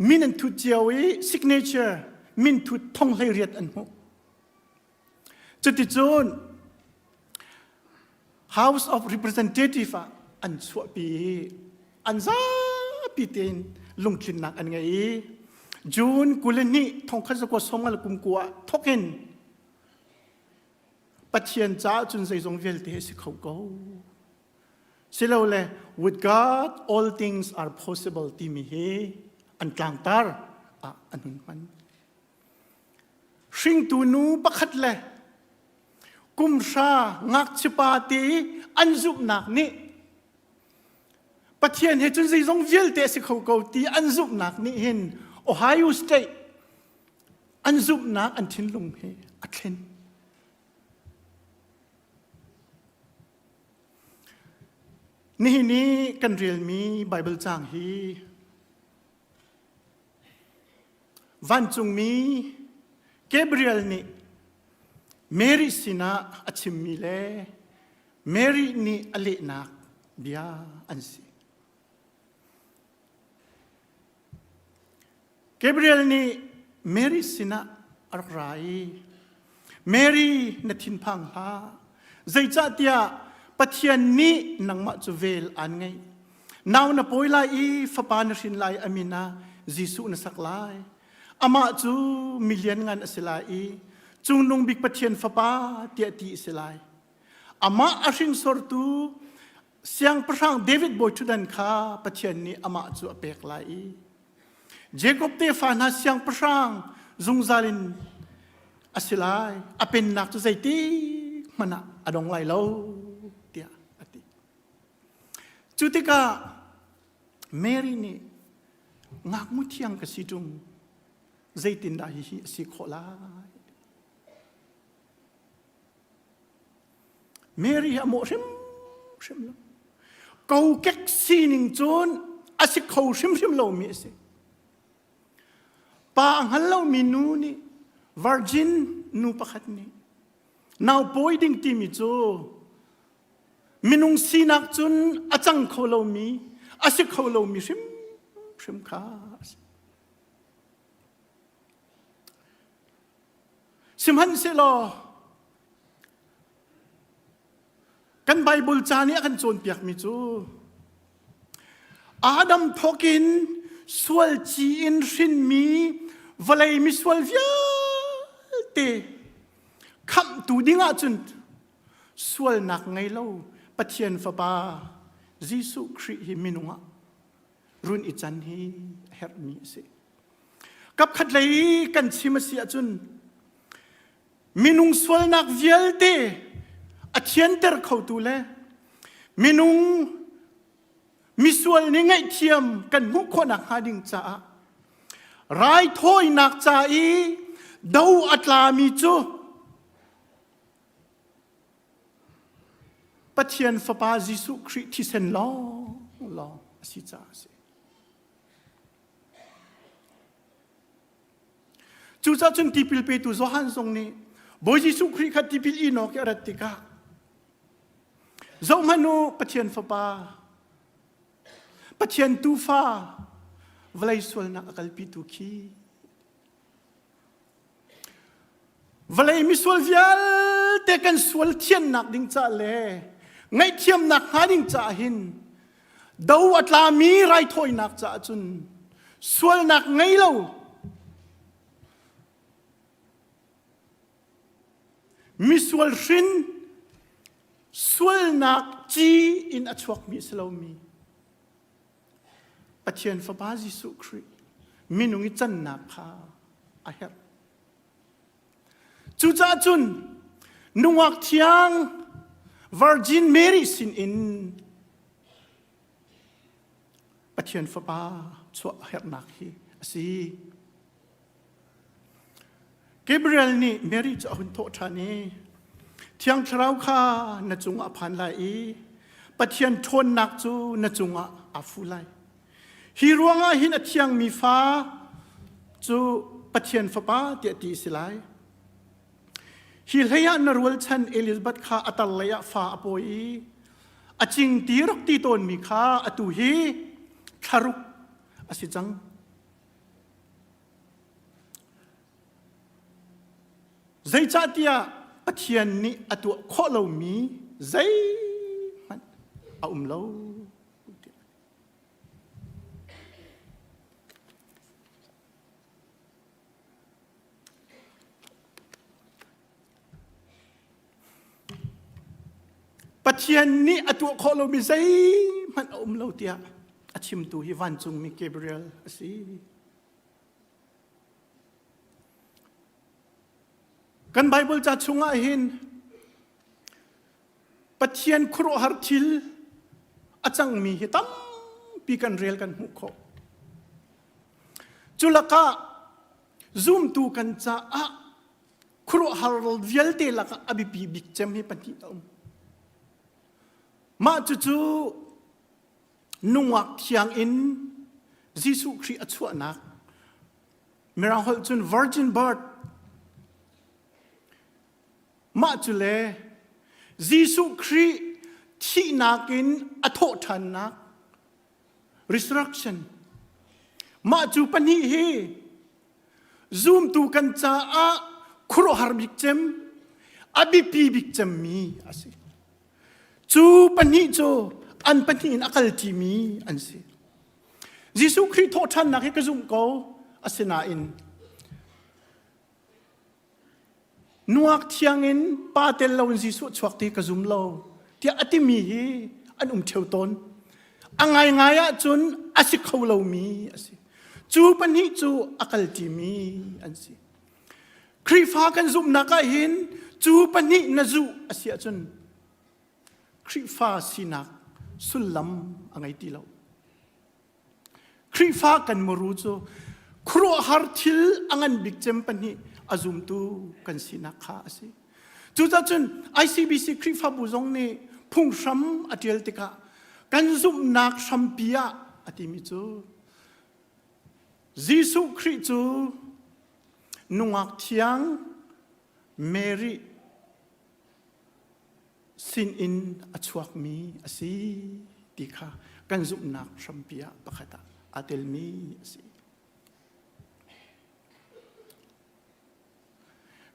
Speaker 7: มินันทุเจียวซิกเนเจอร์มินทุท่องเลยเรียดอันหูจุดที่จูน House of Representative อันสวปีอันซาปีเตนลุงชินนักอันไงจูนกุลนี่ท่องขัดกว่าสมัยกุมกัวทกินปัจเจียนจ้าจุนใส่ทรงเวลเทสิเขาโกสิเราเลย with God all things are possible ที่มีเฮอันกลางตาร์อันนั้นมันสิ่งตูนูปักขัดเลยกุมชางักชิปาตีอันจุบหนักนี่ปัจเจียนเฮจุนใส่ทรงเวลเทสิเขาโกตีอันจุบหนักนี่เห็นโอไฮโอสเตทอันจุบหนักอันทิ้งลงเฮอัดเล่นนี่กันเรียนมีไบเบิลจางฮีวันจุงมีเกเบรียลนี่เมริสินาอัชิมมิเลเมรินี่อเลนักเบียอันซีเกเบรียลนี่เมริสินาอะไรเมรีนัทินพังฮาใจจัดยาปัจเจียนนี้นังมาจูเวลอันไงนาวนับอยไลฟปานรินไลอามินาจิสุนสักไลอามาจูมิลเลียนงานอสิไลจุงนุงบิกปัจเจียนฟปาเตียตีสิไลอามาอาชิงสอร์ตูเสียงพระสังเดวิดบอยชุดันคาปัจเจียนนี้อามาจูอเปกไลเจคอบเตฟานาเสียงพระสังจุงซาลินอสิไลอเป็นนักจุใจตีมันอะดงไลโลจุดที่ก็เมรีนี่งักมุที่ยังกสิจุงใจตินได้สิโคลาเมรีอะโมชิมละกูเก็กซีนิงจูนอาสิเขาชิมโลมีสิปางฮัลโลมีนูนี่วาร์จินนูปะขัดนี่นาวปอยดิ้งที่มีจูมินุงสีนักจุนอาจังเขาเรามีอาศัยเขาเรามีชิมข้าสิมหันเสลอกันไบเบิลจานี่กันโจนเปียกมิจูอาดัมทอกินสวลจีอินชินมีวลัยมิสวลวิลเตคำตูดิ้งอาจุนสวลนักไงเล่าปัจเจียนฟบาจิสุคริฮิมินุงะรุนอิจันฮีเฮร์มีสิกับขัดเลยกันชิมเสียจุนมินุงสวลนักเวลเตอเทียนเตอร์เขาตูเลมินุงมิสวลนี่ไงเทียมกันมุขคนนักหาดิงจ้าไรถ้อยนักจ้าอีดาวอัตลามีจูปัจเจียนฟปาจิสุคริที่เซนล้อสิจ้าสิจูจ้าจนที่พิลเปตุโซฮันทรงนี้บอยจิสุคริขัดที่พิลอินอกรัตติกาโซมานุปัจเจียนฟปาปัจเจียนตูฟ้าวลัยสวลนักอัลปิตุคีวลัยมิสวลวิลเตกันสวลเทียนนักดิ้งจ้าเลไงเทียมนักหาดิ้งจ้าหินดาวอัตลามีไรถ้อยนักจ้าจุนสวลนักไงเล่ามิสวลชินสวลนักจีอินอัชวักมิสลามีปัจเจียนฟบาจิสุคริมินุงิจันนักพาอาเฮรจูจ้าจุนนุวักเทียง Virgin Mary สินอินปัจเจียนฟบาชัวเฮรนักฮีสิเกเบรียลนี่เมรี่จะหุ่นโตชานีเทียงเท้าข้านจุงอภันไลปัจเจียนทนนักจูนจุงอาฟูไลฮีรวงหินเทียงมีฟ้า จูปัจเจียนฟ้าเตียตีสิไลฮิลเฮียนรวลชันเอลิซาเบธข้าอัตลเลยฟ้าอโปอีอจิงตีรักตีตนมีข้าอตุฮีคารุกอสิจังใจจ่าเตียปัจเจียนนี้อตัวข้อเรามีใจมันเอาเราปัจเจียนนี้อตัวข้อเรามีใจมันเอาเราเตียอาชิมตูฮิวันจุงมีเกเบรียลสิกันไบเบิลจะชุงอาหินปัจเจียนครูฮาร์ทิลอาจังมีฮิตัมปีกันเรียลกันมุขจุลกะซูมตูกันจะอะครูฮาร์ลเวลเตลักอบิปีบิกเจมฮิปันติตอมมาจู่ๆนุ่งวักเทียงอินยิสุคริอัจฉรินักมีเราหัวจุน virgin birth มาจุเลยิสุคริที่นักินอโททันนัก resurrection มาจูปนิฮีซูมตูกันจ้าอะครูฮาร์บิกเจมอบิปีบิกเจมมีอาศัยจูปนิโจอันปนินอักลทีมีอันสิยิสุคริสต์โททันนักให้กระซุ่มเขาอาศัยนาอินนวกเทียงอินปาเตลเรายิสุชวักที่กระซุ่มเราที่อติมีอันเทวตนอังไงไงอะจนอาศัยเขาเรามีอาศัยจูปนิจูอักลทีมีอันสิคริฟ้ากันซุ่มนักหินจูปนินจูอาศัยจนคริฟ้าสินักสุลลัมอังไงตีเราคริฟ้ากันมรูโจครัวฮาร์ทิลอังันบิกเจมปันนี่อาซุมตูกันสินักข้าสิจูจ้าจน ICBC คริฟ้าบุษงนี่พุ่งช้ำอติลติกากันซุมนักช้ำปียอติมิจูยิสุคริสจูนุ่งอักเทียงเมรีสินอินอชวักมีอสีติค่ะกันซุมนักชัมพิยาปะขตาอาเตลมีอสี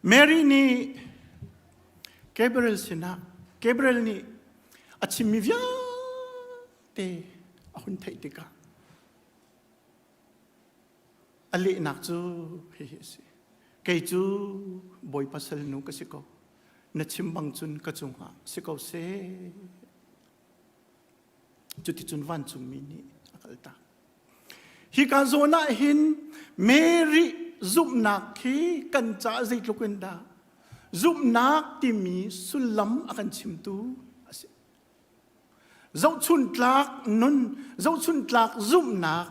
Speaker 7: เมรีนี่เกเบรียลสินะเกเบรียลนี่อาชิมิวิยาเตอาหุนไทติกาอลินักจูเฮสิเกจูบอยปัสลนุกสิโกนัชิมบังจุนกระจุงหาสิเขาเสจุดที่จุนวันจุงมินิอักลตาฮิกาโซนาหินเมริซุบนักฮีกันจ้าใจลุกันดาซุบนักที่มีสุลัมอากันชิมตูเจ้าชุนตลักนุนเจ้าชุนตลักซุบนัก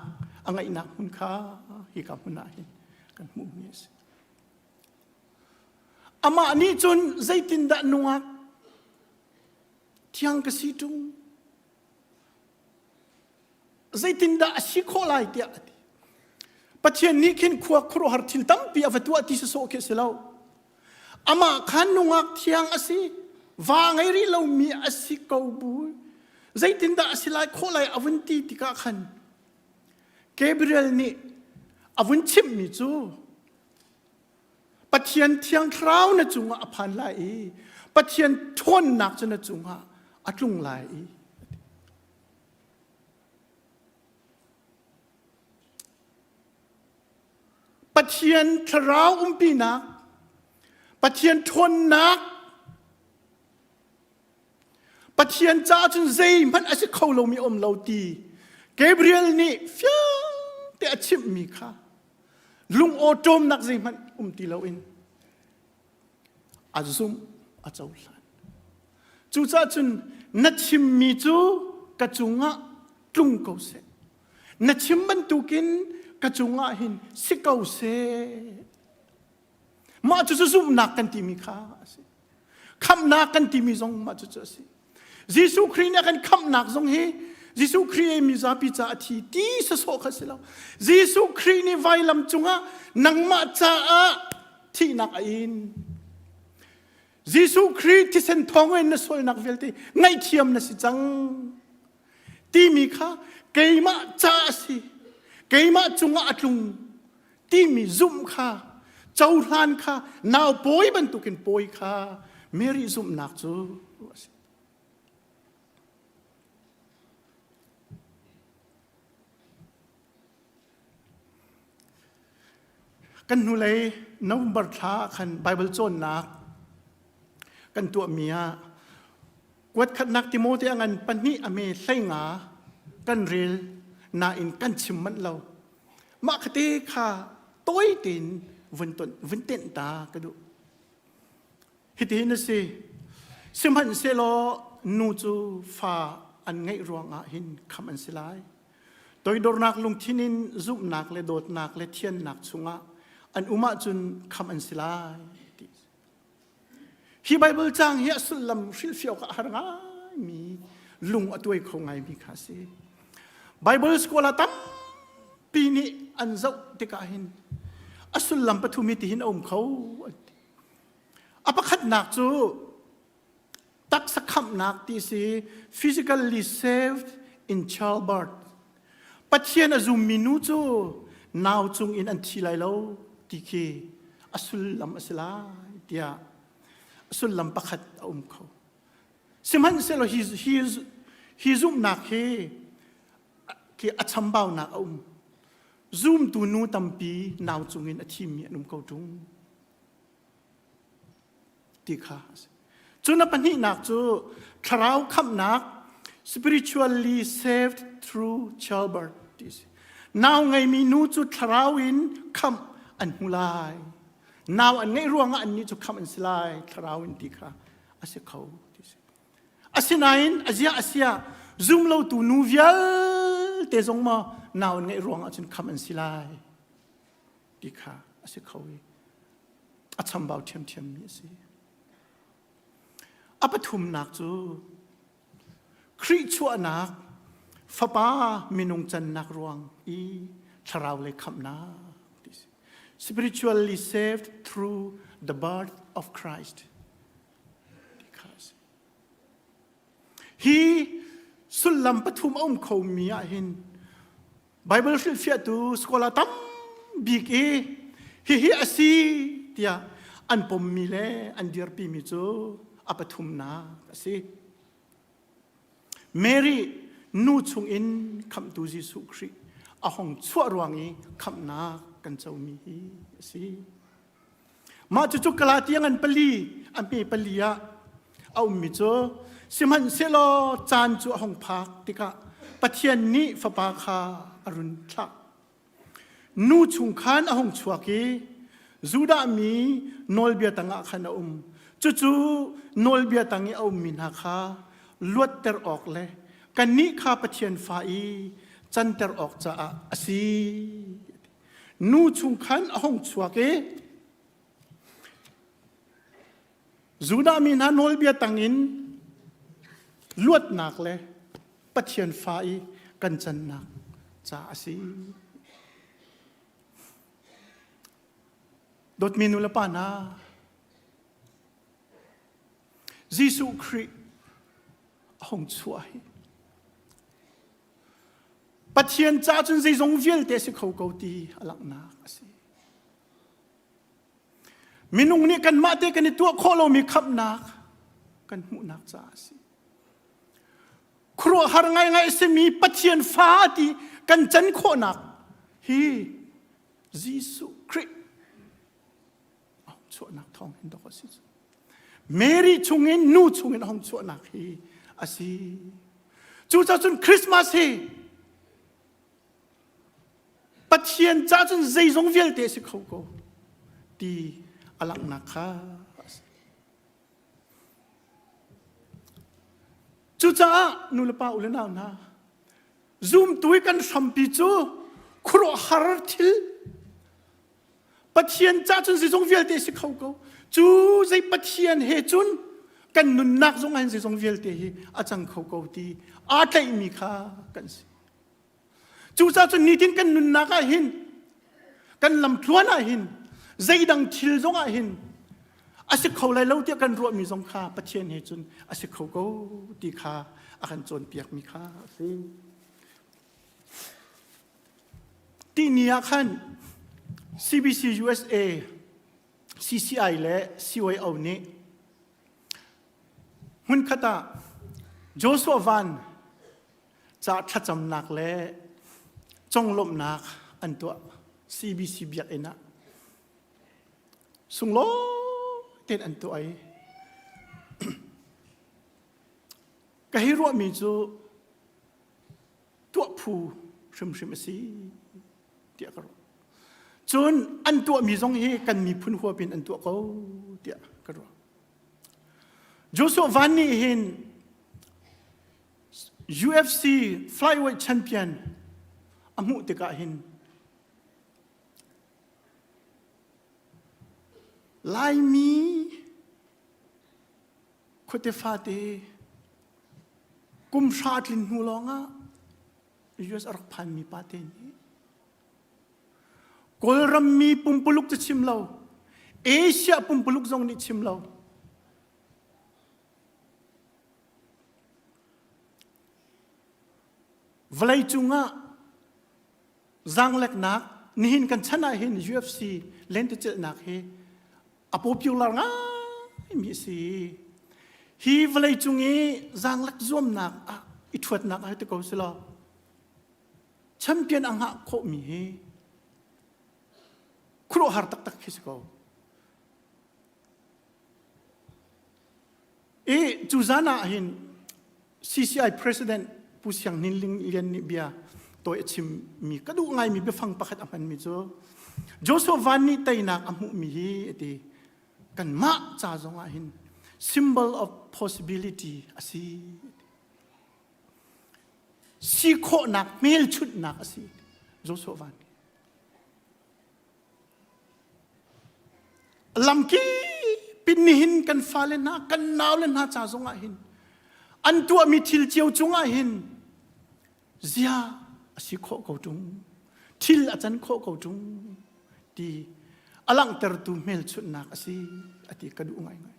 Speaker 7: อังไงนักมุนข้าฮิกามุนาหินกันมุมิสอามานี่จนใจตินดะนัวที่ยังกสิตุงใจตินดะสิโคลายเดียดปัจเจนี้ขินขวบครัวหัดทิลตั้มปีอวัตัวที่สุโสเกสเลาอามาขันนัวที่ยังอสิวางไอริเรามีอสิกาบูใจตินดะสิลายโคลายอวันตีติกาขันเกเบรียลนี่อวันชิมมิจูปัจเจียนเทียงคราวนะจุงอภันไลปัจเจียนทนหนักจนจุงอัดลุงไลปัจเจียนคราวปีนักปัจเจียนทนหนักปัจเจียนจ้าจนใจมันอาจจะเข้าเรามีอมเราตีเกเบรียลนี่ฟิวแต่อาชิมมีค่ะลุงโอโจมนักใจมันตีเราเองอาซุมอาเจ้าหลานจูจ้าจุนนัดชิมมีจูกระจุงะตุงเกาเสนัดชิมบรรทุกินกระจุงะหินสิเกาเสมาจูซุมนักกันที่มีข้าคำนักกันที่มีทรงมาจูจ้าสิยิสุคริสต์เนี่ยกันคำนักทรงเฮ Giêsu Christ mi za pi cha thi ti sa so kha silo Giêsu Christ ni vai lam chunga nang ma cha a thi nak in Giêsu Christ ti sen thong en na sol nak velte ngai thiam na si chang ti mi kha ke ma cha si ke ma chunga atlung ti mi zum kha chau hlan kha naw poi ban tukin poi kha Mary zum nak chuกันนูเลยนวบรทาขันไบเบิลโจนนักกันตัวเมียกวดขัดนักติโมเตอันปันนี้อเมใส่งากันเรลนาอินกันชิมมันเรามาคติค่ะต้อยตินวันเต้นตากระดูฮิตเห็นสิสิมันเซโลนูจูฟ้าอันไงรวงอาหินคำอันสลายโดยโดนนักลุงที่นินซุบนักและโดดนักและเทียนนักสุงะอันอุมาจุนคำอันสลายฮีไบเบิลจางเฮียสุลัมฟิลฟิโอกะฮาร์งามีลุงอตัวคงไงมีคาซีไบเบิลสกอลาตัมปีนี้อันเจ้าติกาหินอสุลัมปฐุมิติหินอมเขาอปคัดนักจูตักสักคำนักที่สิ physically saved in childbirth ปัจเจียนอซุมมินูจูนาวจุงอินอันทีไลโลที่คีอสุลัมอสลายเดียอสุลัมปคัดอมเขาสิมันเซโลฮีซุมนักที่อัจฉริยะนักอมซุมตูนูตัมปีนาวจุงอินอธิมีนุมเขาจุงที่ข้าจุนปัญหานักจูคราวคำนัก spiritually saved through childbirth นาวไงมีนูจูคราวินคำอันหุลายนาวอันไงร่วงอันนี้จูคำอันสลายคราววินที่ข้าอาศัยเขาอาศัยนัยอาศัยซุมเราตูนูเวลเตจงมานาวอันไงร่วงอันจนคำอันสลายที่ข้าอาศัยเขาอัจฉริยะเทียมมีสิอปทุมนักจูคริชัวนักฟ้าป้ามินุงจันนักรวงอีทราวเลยคำนา spiritually saved through the birth of Christ he สุลลัมปทุมอมเขามีอาหินไบเบิลฟิลตูสกอลาตัมบิกฮีอาซีเตียอันปมมีเลอันเดียร์ปีมิจูอปทุมนาสิเมรีนูชงอินคำตูจิสุครีอาหงชั่วรวงอีคำนากันเจ้ามีสิมาจุกกลาเตียงอันปลีอันเป็นปลีอะเอามิจูสิมันเซโลจานจูหงพักติกะปะเทียนนี้ฟปาคาอรุณทักนูชงขันอาหงชัวกีจูดามีนอลเบียตังอาขันจู่นอลเบียตังเอามินหาคาลวดเตอร์ออกเลยกันนี้ข้าปะเทียนฟ้าอีจันเตอร์ออกจะอาศีนูชุงขันอาหงชัวเกจูดามินหานอลเบียตังอินลวดหนักเลยปะเทียนฟ้าอีกันจันหนักจะอาศีดดมินุลปานาGiêsu Christ hồng chuối bắt thiên cha chân dây giống viên để sẽ khâu cầu ti lặng na mình nung ni kan mate kan itu khó lo mi khắp nak kan mu nak cha si khro har ngai ngai se mi bắt thiên phá ti kan chân khó nak hi Giêsu Christ hồng chuối nak thong hin đó si Mary chungin nu chungin hong chuo nak hi asi chu cha chun Christmas hi pathian cha chun zai zong vel te si khau ko ti alak na kha chu cha nu le pa ul na na zoom tui kan sampi chu khro har thil pathian cha chun zai zong vel te si khau koจูใจปัจเจียนเหตุจุนกันนุนนักสงฆ์ให้สงฆ์เวลเตหีอาจารย์เขาเกาตี อาใจมีค่ากันสิจูซาจนนิดินกันนุนนักหินกันลำทวนหินใจดังทิลจงหินอาศัยเขาเลยเล่าเดียกันรัวมีสงค่าประเทศเหตุจนอาศัยเขาก็ตีค่าอาการจนเปียกมีค่าสิที่นี้ขัน CBC USA CCI และ CYO นี้หุ่นขตาโจชัววันจะทัดจำหนักและจงลบหนักอันตัว CBC เบียกเองนะสุงโลเต็นอันตัวไอ้ก็ให้รู้มีจูตัวผู้ชิมสิเดียกรู้จนอันตัวมีสองเฮกันมีพุ่นหัวเป็นอันตัวเขาเดียกรู้โจชัววันนี้เห็น UFC Flyweight Champion อามุติกาเห็นลายมีคุตฟาเตกุมชาติลินหูลองะUS รักพันมีปาเตนี้กอลรัมมีปุ่มปลุกจะชิมเราเอเชียปุ่มปลุกจงนี่ชิมเราวลัยจุงะจังเล็กนักนี่เห็นกันชนะเห็น UFC เล่นตัวเจนักเฮอพอพิวลาร์ง่ายมีสิฮีวลัยจุงเอจังเล็กzoomนักอิทวดนักให้ตัวเขาสิลาแชมเปี้ยนอังหะโคมีเฮครูหาร์ตักคิสเขาจูซานาเห็น CCI President ผู้เสียงนิลิงเลียนนิเบียตัวชิมมีก็ดูง่ายมีไปฟังประคัดอันมีจ้โจโซวานนี่ไตนักอามุมีที่กันมาจ้าจงอาหิน symbol of possibility อาศัยสิโคนักเมลชุดนักอาศัยโจโซวานลำกี้ปินหินกันฟ้าเลนะกันนาวเลนะจ้าจงอาหินอันตัวมีทิลเจียวจงอาหินเสียสิโคเขาจงทิลอาจารย์โคเขาจงดีอลังเตอร์ตูเมลชุดนักสิอธิกระดูง่าย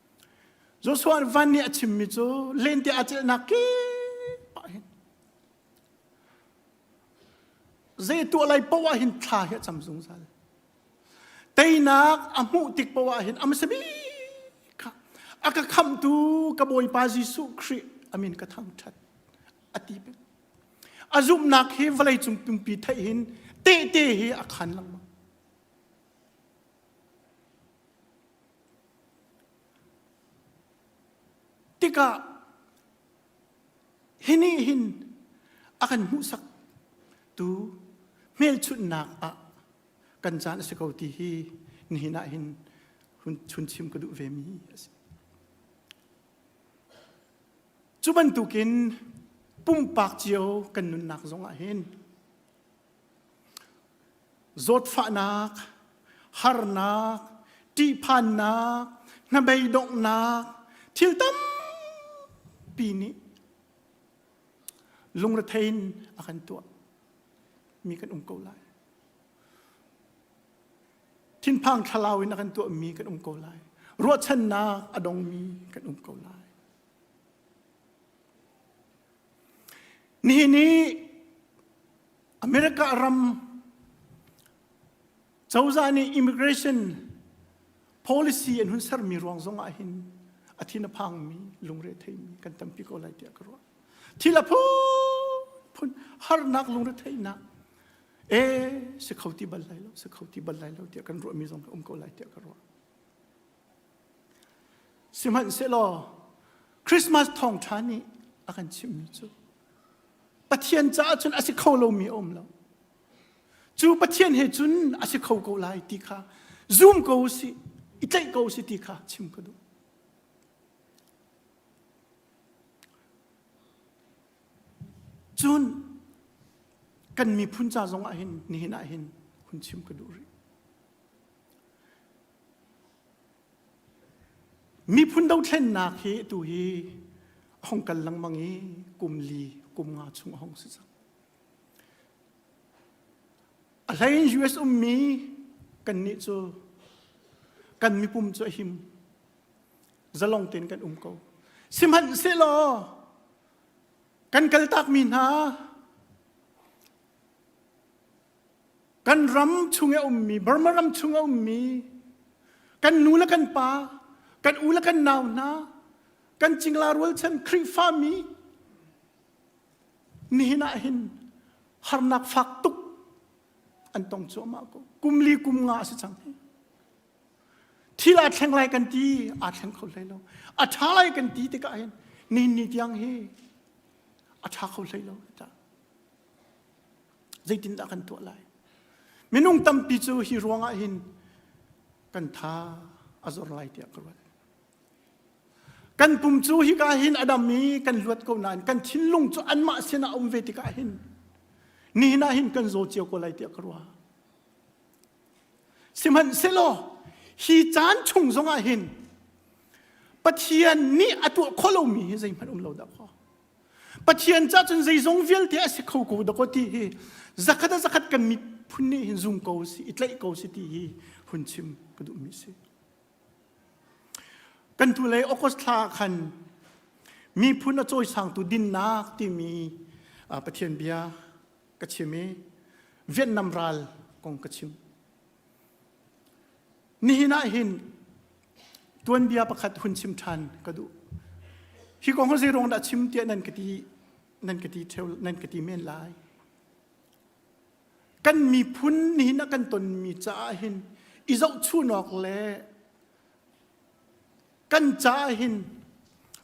Speaker 7: ๆโจสวานวันนี้ชิมมิโจเล่นที่อาจารย์นักกี้ไปเจ้าตัวอะไรปะวะหินท่าเหตุจำสงสัยแต่นักอามุติกปะวะหินอามสบีค่ะอากาคำตูกบอยปาจิสุครีอามินกระทั่งชัดอธิเป็นอาจุมนักเฮวลัยจุมตุมปีไทยหินเตะเฮอาคันลังมาติกาเฮนี่หินอากันมุสักตูเมลชุดนักกันจานสกาวตีฮีนี่น่าหินหุ่นชุนชิมกระดูเวมีจุบันตุกินปุ่มปากเจียวกันนุนนักจงอาเห็นจดฟ้านักฮาร์นักตีพันนักนเบยดงนักทิลตัมปีนี้ลงระเทนอากันตัวมีกันเกาไลทินพังทลาวินอากันตัวมีกันเกาไลรัวชันนักอดงมีกันเกาไลนี่อเมริการัมเจ้าจานี่ immigration policy อันหุ่นสรมีรวงทรงอาหินอาทิตย์พังมีลุงเรทัยมีกันตั้มพิโกไลเดียกรัวทีละพูนฮาร์นักลุงเรทัยนักสเขาที่บัลไลแล้วสเขาที่บัลไลแล้วเดียกันรัวมีทรงโกไลเดียกรัวสิมันเสลอคริสต์มาสทองชานี่อาการชิมมิจูปะเทียนจ้าจนอาศัยเขาเรามีอมแล้วจูปะเทียนเหตุจนอาศัยเขาเขาไล่ตีข้าซูมเขาสิอิตัยเขาสิตีข้าชิมกันดูจนกันมีพุ่นจ้าจงอาหินนี่น่าหินคุณชิมกันดูมีพุ่นดาวเทนนักเหตุฮีห้องกันลังมังฮี กุมลีกุมงาชุงห้องสิจังอะไรUSมีกันนี่จูกันมีปุ่มจูหิมจะลงเต็นกันเขาสิมันเสลอกันกัลตักมีนากันรำชุงมีบรมรำชุงมีกันนูละกันป่ากันอูละกันนาวนากันจิงลารัวฉันครีฟามีนี่น่าเห็นฮาร์นักฟักตุกอันต้องโจมาก็กุมลีกุมงาสิจังที่ละแข่งไรกันดีอาแข่งเขาเลยแล้วอาช้าไรกันดีแต่ก็เห็นนี่ยังเฮอาช้าเขาเลยแล้วจ้ะใจตินตากันตัวไรไม่นุ่งตั้มปีจูฮิรวงอาหินกันท่าอาจรไลเดียกรัวกันปุ่มจูฮิกาหินอดัมมีกันลวดเขานานกันทิ้งลงจูอันมาเสนาเวติกาหินนี่น่าหินกันโจเจียวก็ไลเดียกรัวสิมันเซโลฮีจานชงซงอาหินปะเทียนนี่อตัวคนเรามีใจมันเราดักเขาปะเทียนจ้าจนใจซงเวลที่อาศัยเขากูดักที่zakatกันมีพุ่นนี่หินซุงเขาสิอิตไลเขาสิที่หุ่นชิมก็ดูมีสิกันทุเลออกสลาคันมีพุ่นอโจยสังตุดินนักที่มีปะเทียนเบียกระชิมเวียดนามรัลกงกระชิมนี่น่าเห็นตัวเบียประคัดหุ่นชิมทันก็ดูที่กองเขาจะรองดัชชิมเตียนั่นกติเทวนั่นกติเมนลายกันมีพุ่นนี่นักกันตนมีจ้าเห็นอีเจ้าชูนอกแลกันจ้าเห็น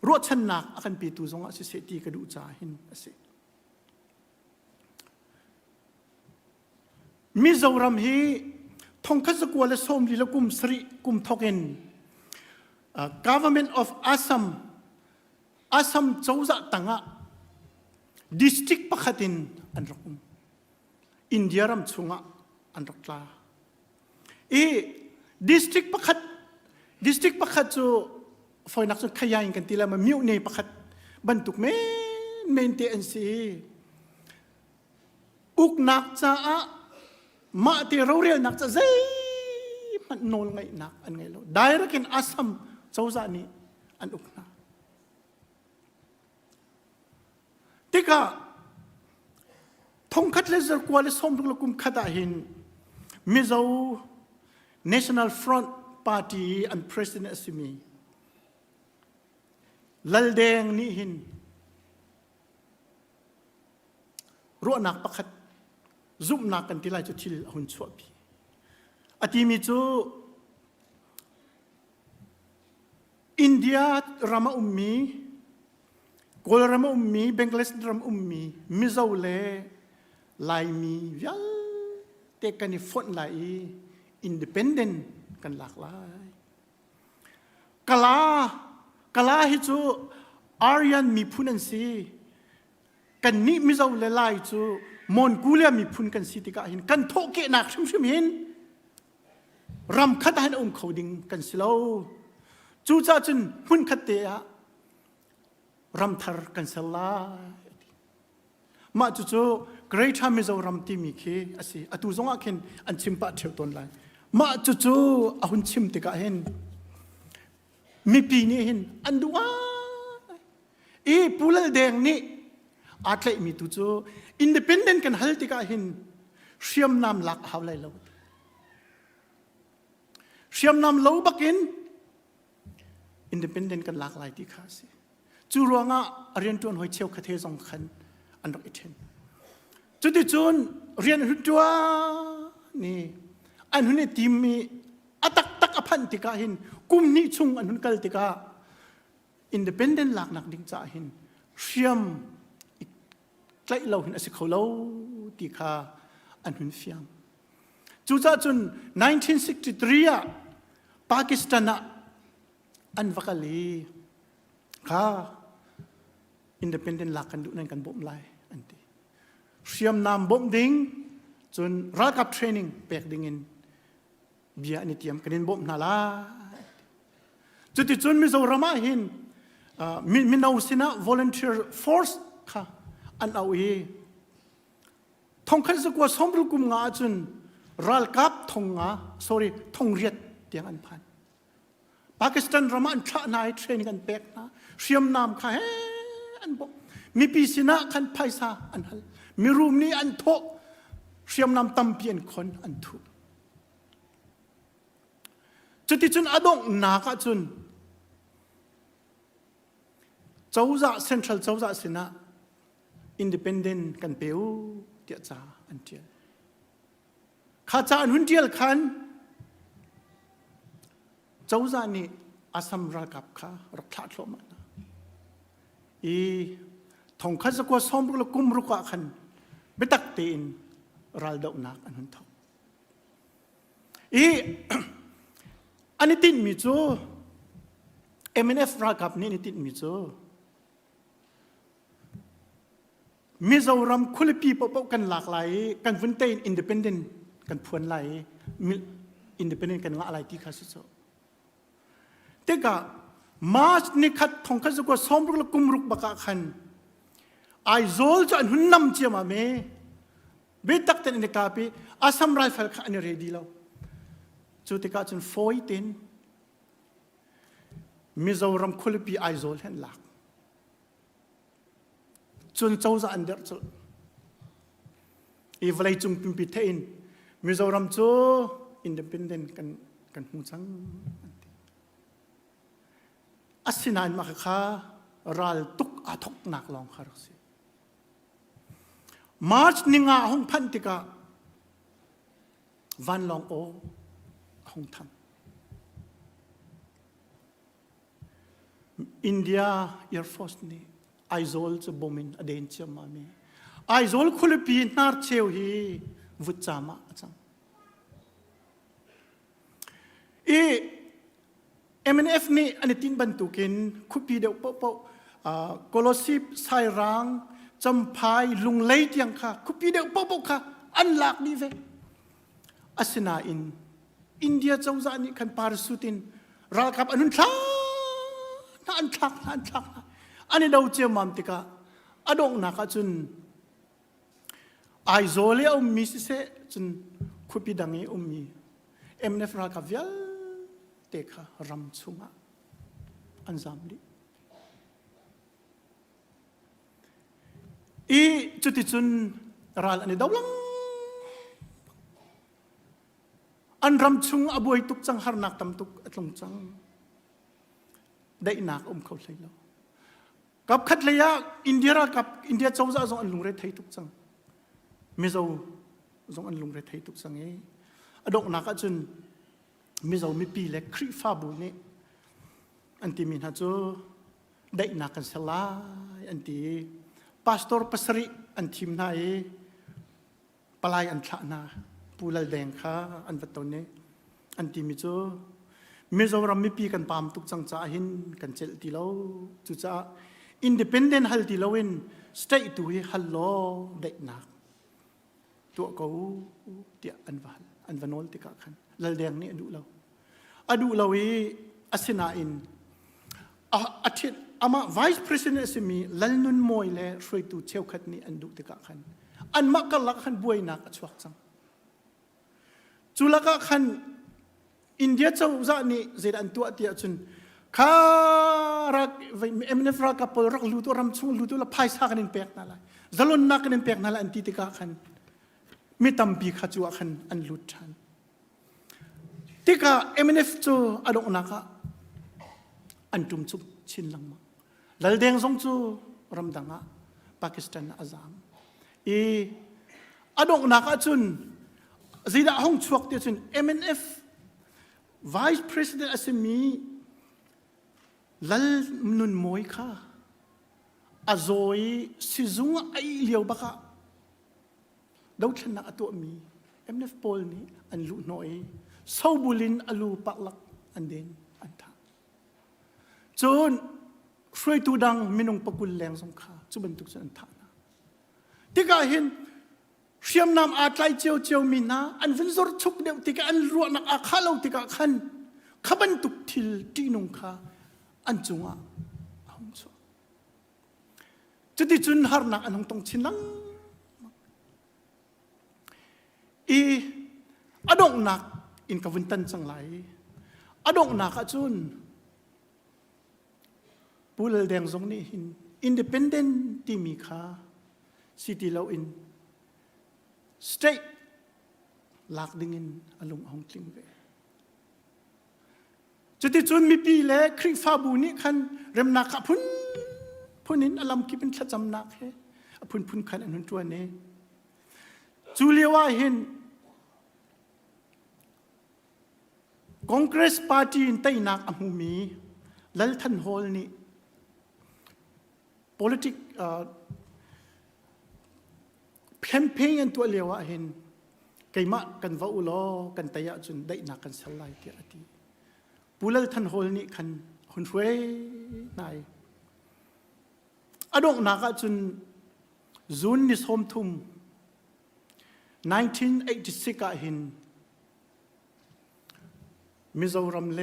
Speaker 7: รวดชนักอากันปีตูสงอาเสตีกระดูจ้าเห็นสิมิโซรัมฮีทองคัสกัวและส้มลีละกุมสริกุมทอกเอ็น Government of Assam เจ้าจะตั้งdistrict ปักขัดินอันรักอินเดียรำชุงอันรักลาdistrict ปักขัดจูฝอยนักสุดขยายกันทีละมันมิวเนปักขัดบรรทุกเมนเตนซีอุกนักจ้ามาเตเราเรียนนักจะใจมันโนลไงนักอันไงเราได้รักินอาซัมเจ้าจานี้อันอุกนักที่ก็ทงคัดเลเซอร์กว่าเลสอมทุกลุมขัดหินมิโซ National Front Party and President Assimi ลัลแดงนี่หินรัวนักประคัดซุ่มนักกันที่ไรจะทิลหุ่นชัวพีอาทิมิจูอินเดียรามามีกอลรามามีเบงกลาเทศรามามีมิโซเลไลมีวิลเตกันนี่ฟอนไลอินดิเพนเดนต์กันหลากหลายกะลาฮิจูอาร์ยันมีพูนันซีกันนี่มิโซเลไลจูมอนกูเลียมีพูนกันสิติกาหินกันโทเกนักชิมหินรำคัดให้เขาดิ่งกันสิโลจูจ้าจนหุ่นคัดเตะรำทาร์กันสลามาจู่ๆเกรทามิโซรำที่มีเคอสิอตุจงอาเคนอันชิมปะเทียวตนไลมาจู่ๆอาหุ่นชิมติกาเห็นมีปีนี้เห็นอันดูว่าปูเลแดงนี่อาจเลยมีจู่ๆอินดิเพนเดนต์กันฮัลติกาเห็นเชียมนำหลักหาวไลโลเชียมนำโลบักินอินดิเพนเดนต์กันหลากหลายที่ข้าสิจูรัวงะเรียนจวนหอยเชียวคเทสองขันอันรักอิเทนจุดที่จูนเรียนหุ่นจัวนี่อันหุ่นทีมมีอัตักอภันติกาหินกุมนิชุงอันหุ่นกัลติกาอินดิเพนเดนต์หลักนักดิ่งจ่าหินเชียมใกล้เราหินอสิเขาเราติกาอันหุ่นเฟียงจูจ้าจุน1963ปากีสถานอันวักลีข้าอินดิเพนเดนต์หลักกันดูนั่นกันบ่มไลอันที่เชียมนำบ่มดิ่งจนรักกับเทรนนิ่งแปลกดิ่งเบียนิเทียมกันบ่มนาลาจุดที่จนมิโซรามาหินมินเอาสินะ volunteer force ค่ะอันเอาทองคันสกัวสมรุกุมงาจุนรัลกับทองงา sorry ทองเรียดเตียงอันพันปากีสถานรามันท่านายเทรนกันเป็กนะเชียมนามค่ะอันบอกมีปีศินะคันไพศาอันฮัลมีรูมนี้อันโตเชียมนามตั้มเปลี่ยนคนอันทุจุดที่จุนอดงนาคจุนเจ้าจ่าเซ็นทรัลเจ้าจ่าศินะอินดิเพนเดนต์กันเปียวเดียจ่าอันเดียข้าจ่าอันหุ่นเดียลคันเจ้าจ่านี่อาสัมรักกับข้ารักษาโลมานะทองข้าจะกว่าสมรุกกุมรุกขันเบตักเตีนรัลดอกนักอันหุ่นทองอันนี้ติดมิจูMNF รักกับนี่ติดมิจูมิจารามคุลปีปปกันหลากหลายกันฟุ้นเตนอินดิเพนเดนต์กันพวนไหลอินดิเพนเดนต์กันว่าอะไรที่ข้าศึกแต่ก็มาสนิคัดทองข้าศึกว่าสมรุกกุมรุกบักขันไอโซลจะอันหุ่นนำเจียมาเมเบตักเตนอินเดกาปีอาสัมไรฟัลขันนี่เรดีแล้วจุดที่ข้าจนโฟยเตนมิจารามคุลปีไอโซลเห็นหลักจนเจ้าจะอันเดอร์จุอีเวลัยจุงพิมพิเทนมิจารามจูอินดิเพนเดนต์กันหูจังอัศนัยมาค่ะรัลตุกอาทกนักลองคาร์ซีมาร์ชนิงาห้องพันติกาวันลองโอห้องทำอินเดียเอร์ฟอร์สนี่ไอโซลจะบ่มินอเดนเชียมามีไอโซลคุลปีนาร์เชียวฮีวุจามาจังMNF นี่อันนี้ตินบรรทุกินคุปีเดียวโป๊ะโกลสิบไซรังจำพายลุงเลี้ยงค่ะคุปีเดียวโป๊ะค่ะอันหลักนี่เวอาศนาอินเดียเจ้าจานี่ขันปาร์สุตินรักกับอันนั้นอันทักอันนี้เราเชื่อมั่นติกาอดงนักจุนไอโซเลียมีสิเซจุนคุปีดังนี้มีMNF รักกับยัลเตค่ะรำชุงะอันจำดีจุดที่จุนรัลอันนี้ดาวลังอันรำชุงอบุยตุกจังหานักตำตุกอัตลงจังได้นักเขาเลยแล้วกับขัดเลยะอินเดียรักกับอินเดียเจ้าจะส่งอันลุงเรทัยตุกจังไม่เจ้าส่งอันลุงเรทัยตุกจังอดกนักจุนมิจมีปีเล็กครีฟ้าบุนี่อันที่มีฮัจโจได้นักกันสลายอันที่พาสตอร์ปัสริอันทีมนายปลายอันฉะนาปูลแดงค่ะอันวัตถุนี้อันที่มีโจมิจรำมีปีกันปามตุกจังจ้าหินกันเจลติลาวจุจ้าอินดิเพนเดนต์ฮัลติลาวินสเตย์ตัวฮัลโลได้นักตัวเขาเดียอันวันโนลติกาขันลลแดงนี่อดูเราอาศินาอินอาทิตย์อามาไวส์ประธานสิมีลลนุนมวยเล่ช่วยตัวเชี่ยวขัดนี่อันดูติกาขันอันมักกะลักขันบวยนักชวักจังจุลกะขันอินเดียเจ้าจานี่เจดันตัวเตียจุนข้ารักMNFรักกับพลรักลุตัวรำชงลุตัวละพายสักนินเปียกนั่นแหละจลนนักนินเปียกนั่นแหละอันติติกาขันไม่ตั้มปีขจัวขันอันลุดชันติกาMNF จูอดงนักอันจุ่มชุบชินลังมังลลเดงสงจูรำดังปากีสถานอาซามอดงนักจุนจีดาห้องชวกเดียจุนMNF Vice President อาเซมีลลนุนมวยค่ะอาโซยซิซุงไอเลียวบักดาวชนะตัวมีMNF โพลนี้อันลุน้อยซาบุลินอลูปักลักอันเดนอันท่าจนช่วยตัวดังมินงปกุลแรงสงขาจุบันตุกอันท่านะที่กาเห็นเชียมนำอาใจเจียวมินาอันวินซอร์ชุกเดียวที่กาอันรัวนักอาคาเลวที่กาขันขบันตุกทิลที่นงขาอันจุงะ จุดที่จุนหาร์นักอันตรงชินังอดงนักอินกับวินตันจังไหลอดงนักอาจุนปูเลแดงตรงนี้หินอินดิเพนเดนต์ที่มีค่าซิตี้เราอินสเตทลักดิ่งอินอารมณ์ของคลิงเวจุดที่จุนมีปีเล่คริฟาบูนี่คันเริ่มนักพุนินอารมณ์คิดเป็นขจำนักเฮพุนคันอันนั้นตัวนี้จูเลียว่าเห็นคอนเกรสปาร์ตี้ในนักอมุมีลัลทันฮอลนี่ politic campaign ตัวเลียว่าเห็นไกมากันว่าอุลอกันตยะจนได้นักกันสลายเกียรติปุลัลทันฮอลนี่คันหุ่นเฟยนายอดงนักจนจูนนิสโฮมทุม1986ก็เห็นมิโซรัมเล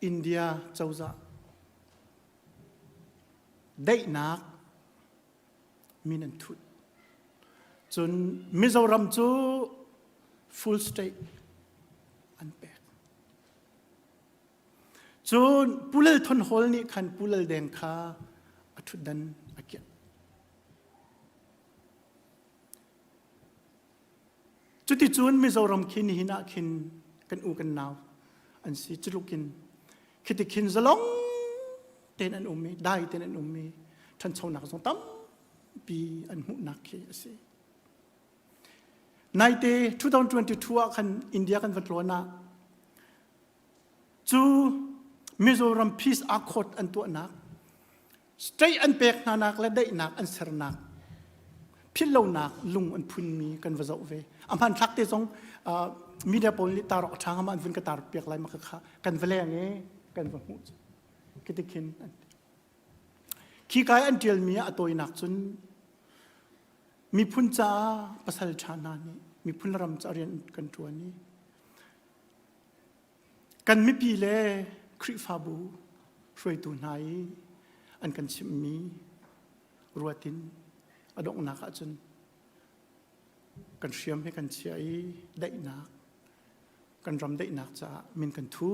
Speaker 7: อินเดียเจ้าจะได้นักมีนันทุดจนมิโซรัมจู full state อันแปลกจนปุเลลทนฮอลนี่คันปุเลลแดงคาอัทุดันอาเกียจุดที่จูนมิโซรัมคินหินาคินกันอูกันนาวอันสิจุลุกินคิดคินจะลงเต้นอันมีได้เต้นอันมีท่านชาวนักสงตั้มปีอันหุนักเขียสิในเต2022คันอินเดียกันวัดโลนาจูมิโซรัมพีซอาคอดอันตัวนักสเตย์อันเปกนักและได้นักอันเสรนักพิลลนักลุงอันพุนมีกันวะเจ้าเวอันพันทักเตจงมีเดียโพลิตารอทางมันฟินกตารเปียกไหลมาค่ะกันเวลาไงกันวะหูคิดคินขี้กายอันเดียลมีอัตัวนักจนมีพุนจ้าภาษาชานานี้มีพุนรำจาเรียนกันตัวนี้กันไม่ปีเล่คริฟาบูช่วยตัวไหนอันกันชิมมีรัวตินอดงนักจนกันเชื่อมให้กันเชียได้นักกันรำได้นักจะมินกันทู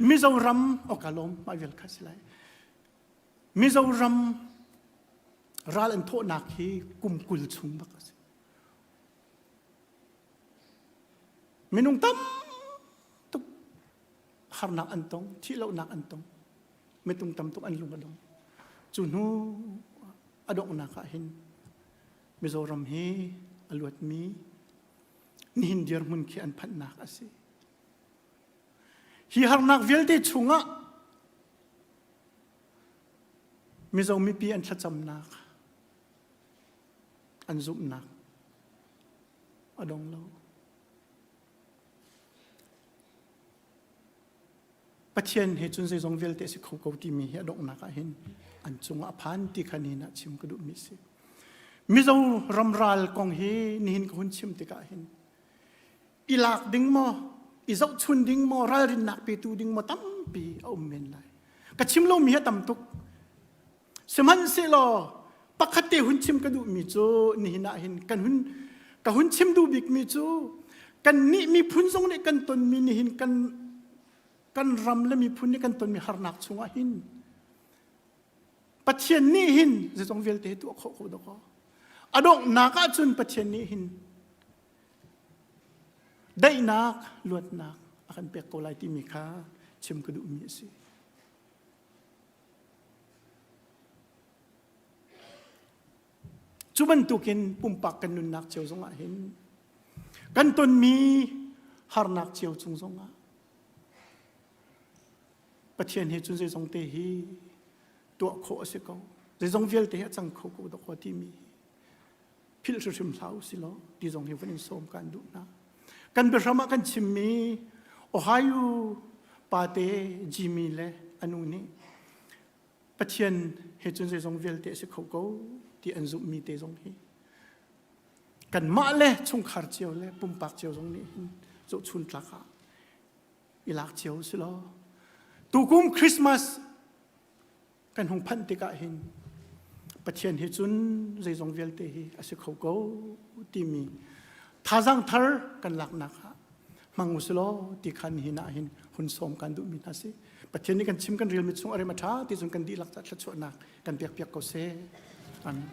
Speaker 7: มิโซรัมโอกาลมมาเวลคัสไลมิโซรัมรัลอันโทนักฮีกุมกุลชุมบักสิมินุงตั้มตุกหานักอันตงที่เรานักอันตงไม่ตุงตั้มตุกอันลุงอันดงจุนูอดงนักเห็นมิโซรัมฮีอลวดมีนิฮินเดียร์มุนขีอันพันนักสิฮีหานักเวลที่ชุงะมิโซมีปีอันชัดจำนักอันซุบนักอดงเราปัจเจียนเหตุจุนเซจงเวลเตสิเขาเขาที่มีอดงนักเห็นอันจุงอภันที่ขันนักชิมกระดูมิสิมิโซรำรัลกองเฮนิหินคนชิมติกาเห็นอีหลักดิ้งมออีเจ้าชุนดิ้งมอรัลรินนักปีตูดิ้งมอตั้มปีเอาเมนไลกะชิมโลมีตั้มตุกสมันเสลอปกติหุ่นชิมกระดูมีจูนี่นะเห็นกันหุ่นชิมดูบิกมีจูกันนี่มีพุนทรงในกันตนมีนี่เห็นกันรำและมีพุนในกันตนมีหานักชัวหินปัจเจียนนี่หินจะต้องเวลเตตัวโคดก็อดงนักจุนปัจเจียนนี่หินได้นักลวดนักอาการเปียกโกไลที่มีค่าชิมกระดูมีสิจุบันตุกินปุ่มปักกันนุนนักเจียวสงะเห็นกันตนมีหานักเจียวจุงสงะปัจเจียนเหตุจุนเสจงเตหีตัวโคสิกเอาเสจงเวลเตะจังโคกูตะโคที่มีพิลชุชิมสาวสิโลที่จงเห็นวันนี้สมกันดูนะกันเป็นสมากันชิมมีโอไฮยูปาเตจิมีเลอนุนี้ปัจเจียนเหตุจุนเสจงเวลเตะสิโคกูที่อันซุมีเตจงนี้กันมาเลชงขารเจียวเลปุ่มปากเจียวตรงนี้จุชุนตะกาอิลักเจียวสิโล tu kum Christmas kan hong phan te ka hin pathian hi chun zai zong vel te hi ase khau ko ti mi thajang thar kan lak na kha manguslo ti khan hi na hin hun som kan du mi na se pathian ni kan chim kan ril mi chung are ma tha ti chung kan di lak cha chu na kan piak piak ko se amen.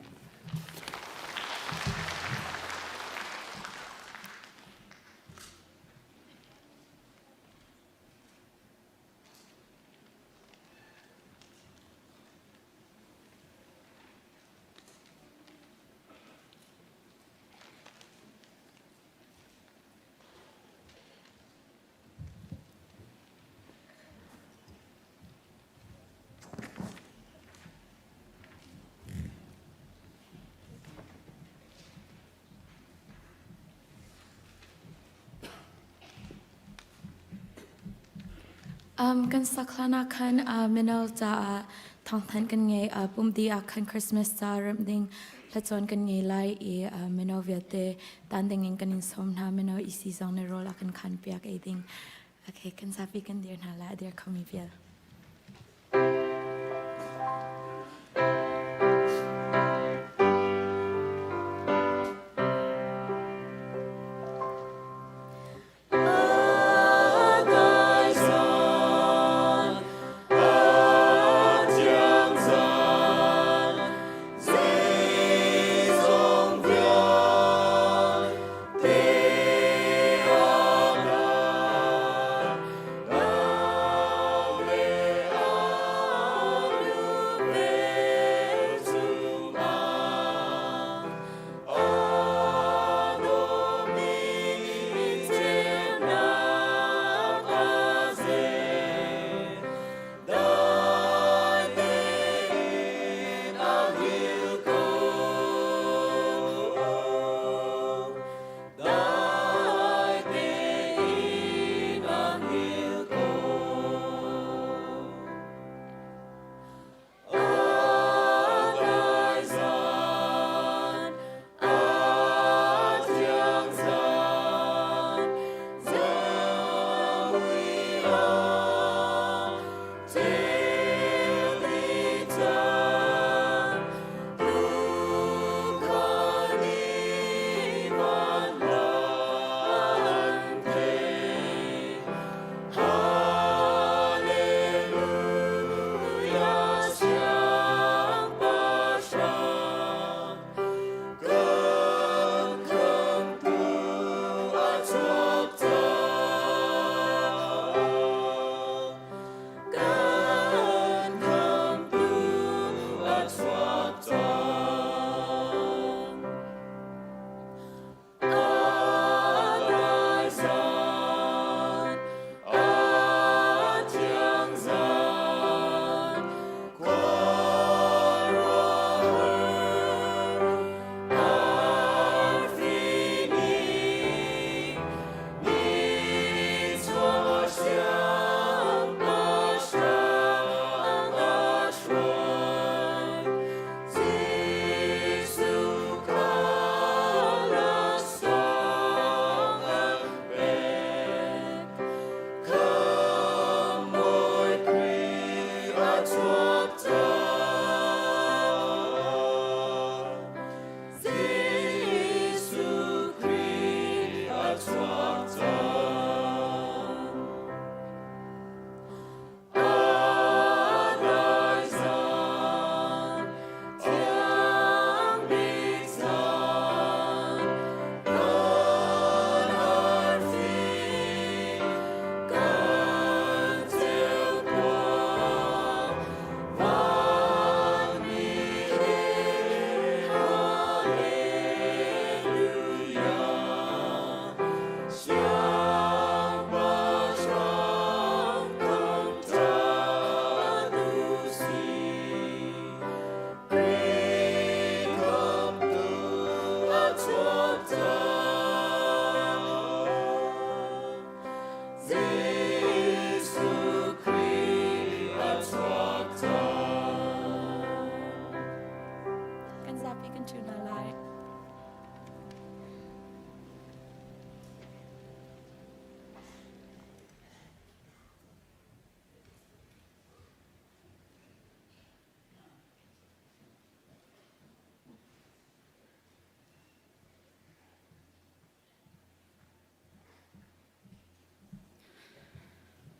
Speaker 8: Kan saklana kan minal ta thang than kan nge pum di kan Christmas ta ram ding lachon kan nge lai e minal viate tan ding in kan in som na minal isi zong ne rola kan piak e ding okay kan sapi kan dir na la dir kami vial.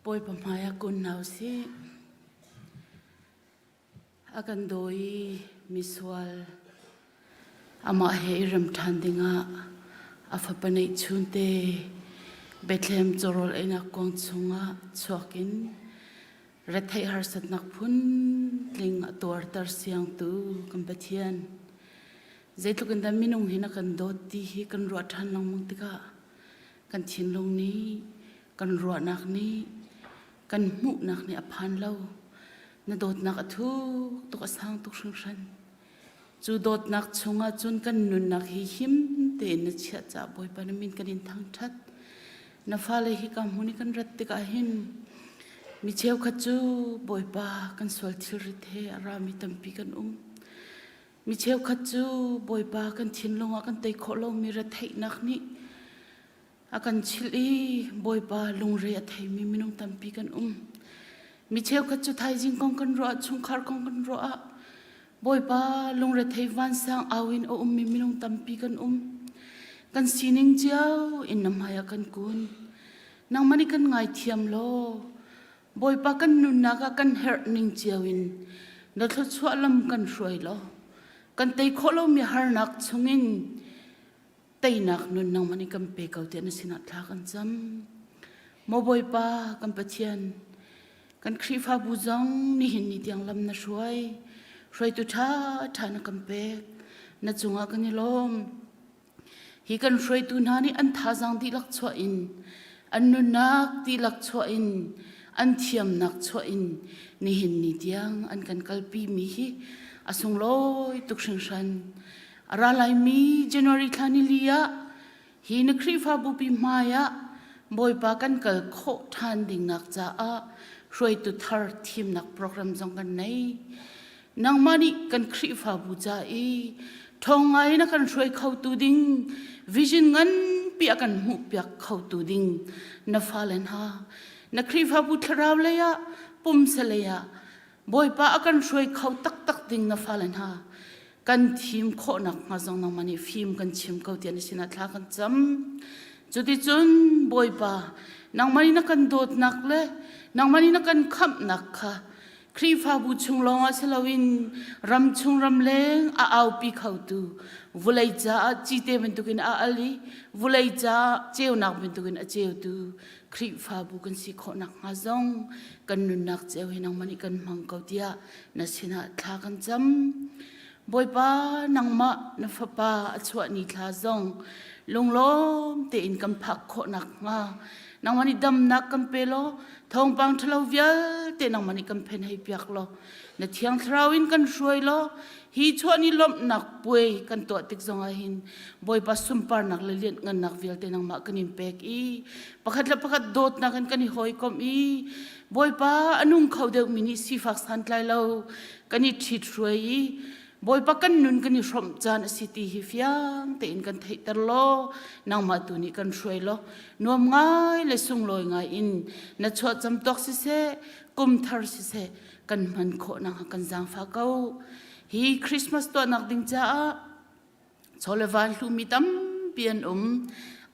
Speaker 9: Boy pamaya kun nausi akan doi miswal ama heiram thandinga afapanei chunte Bethlehem zorol ena kongchunga chuakin rethai harsat nakphun ling ator tar siang tu kampathian zaitluk da minung hina kan doti hi kan ro than lang mungtika kan thinlung ni kan ro nak ni kan mu nak ni aphan lo na dot nak athu to asang to shan chu dot nak chunga chun kan nun nak hi him te na chia cha boy panamin kan in thang that na fale hi kam huni kan rat te ka hin mi cheu khachu boy pa kan sol thil ri the ara mi tampi kan mi cheu khachu boy pa kan thinlonga kan tei kholo mi ra thei nak ni akan chili boy pa lungre a thei mi minung tampi kan mi cheu khachu thai jing kong kan ro chung khar kong kan ro a boy pa lungre thei van sang awin o mi minung tampi kan kan sining jiao in namaya kan kun nang mani kan ngai thiam lo boy pa kan nun naga kan her ning jiawin na thlo chhualam kan roi lo kan tei kholo mi har nak chungin tei nak nun nang mani kan pe kau te na sina thla kan cham mo boy pa kan pathian kan khrifa buzang ni hin ni tiang lam na roi tu tha na kan pe na chunga kan ni lom hi kan roi tu na ni an tha jang di lak chwa in an nu nak di lak chwa in an thiam nak chwa in ni hin ni tiang an kan kalpi mi hi asung loi tuk shan ara lai mi January thani lia hi na khrifa bu pi maya boy pa kan kal kho than ding nak cha a roi tu thar thim nak program jong kan nei nang mani kan khrifa bu cha e thongai na kan roi khau tu ding vision ngan pi akan mu pyak khau tu ding na falen ha na khrifa bu tharaw le ya pum se le ya boy pa akan roi khau tak tak ding na falen ha kan thim kho nak nga jong nang mani phim kan chim kau tian sina thla kan cham jodi chun boy pa nang mani na kan dot nak le nang mani na kan khap nak kha khrifa bu chung longa selawin ram chung ram leng a au pi khau tu vulai cha chi te ben tukin a ali vulai cha cheu nak ben tukin a cheu tu khrifa bu kan si kho nak nga jong kan nun nak cheu hinang mani kan mang kau tia na sina thla kan cham boy pa nang ma na fa pa achwa ni thla jong lunglom te in kan phak kho nak nga nang mani dam nak kan pelo thong pang thlo vial te nang mani kan phen hei piak lo na thiang thrawin kan roi lo hi chwani lom nak puai kan to tik zong a hin boy pa sumpar nak le lian ngan nak vial te nang ma kan in pek i pakhat la pakhat dot na kan hi hoi kom i boy pa anung khau de mini si fak san tlai lo kan i thit roi i boy pa kan nun kan i rom chan city hi fiang te in kan thei tar lo nang ma tu ni kan roi lo nuam ngai le sung loi ngai in na chho cham tok si se kum thar si se kan man kho na kan jang fa kau hi Christmas to nak ding cha chole van lu mi tam pian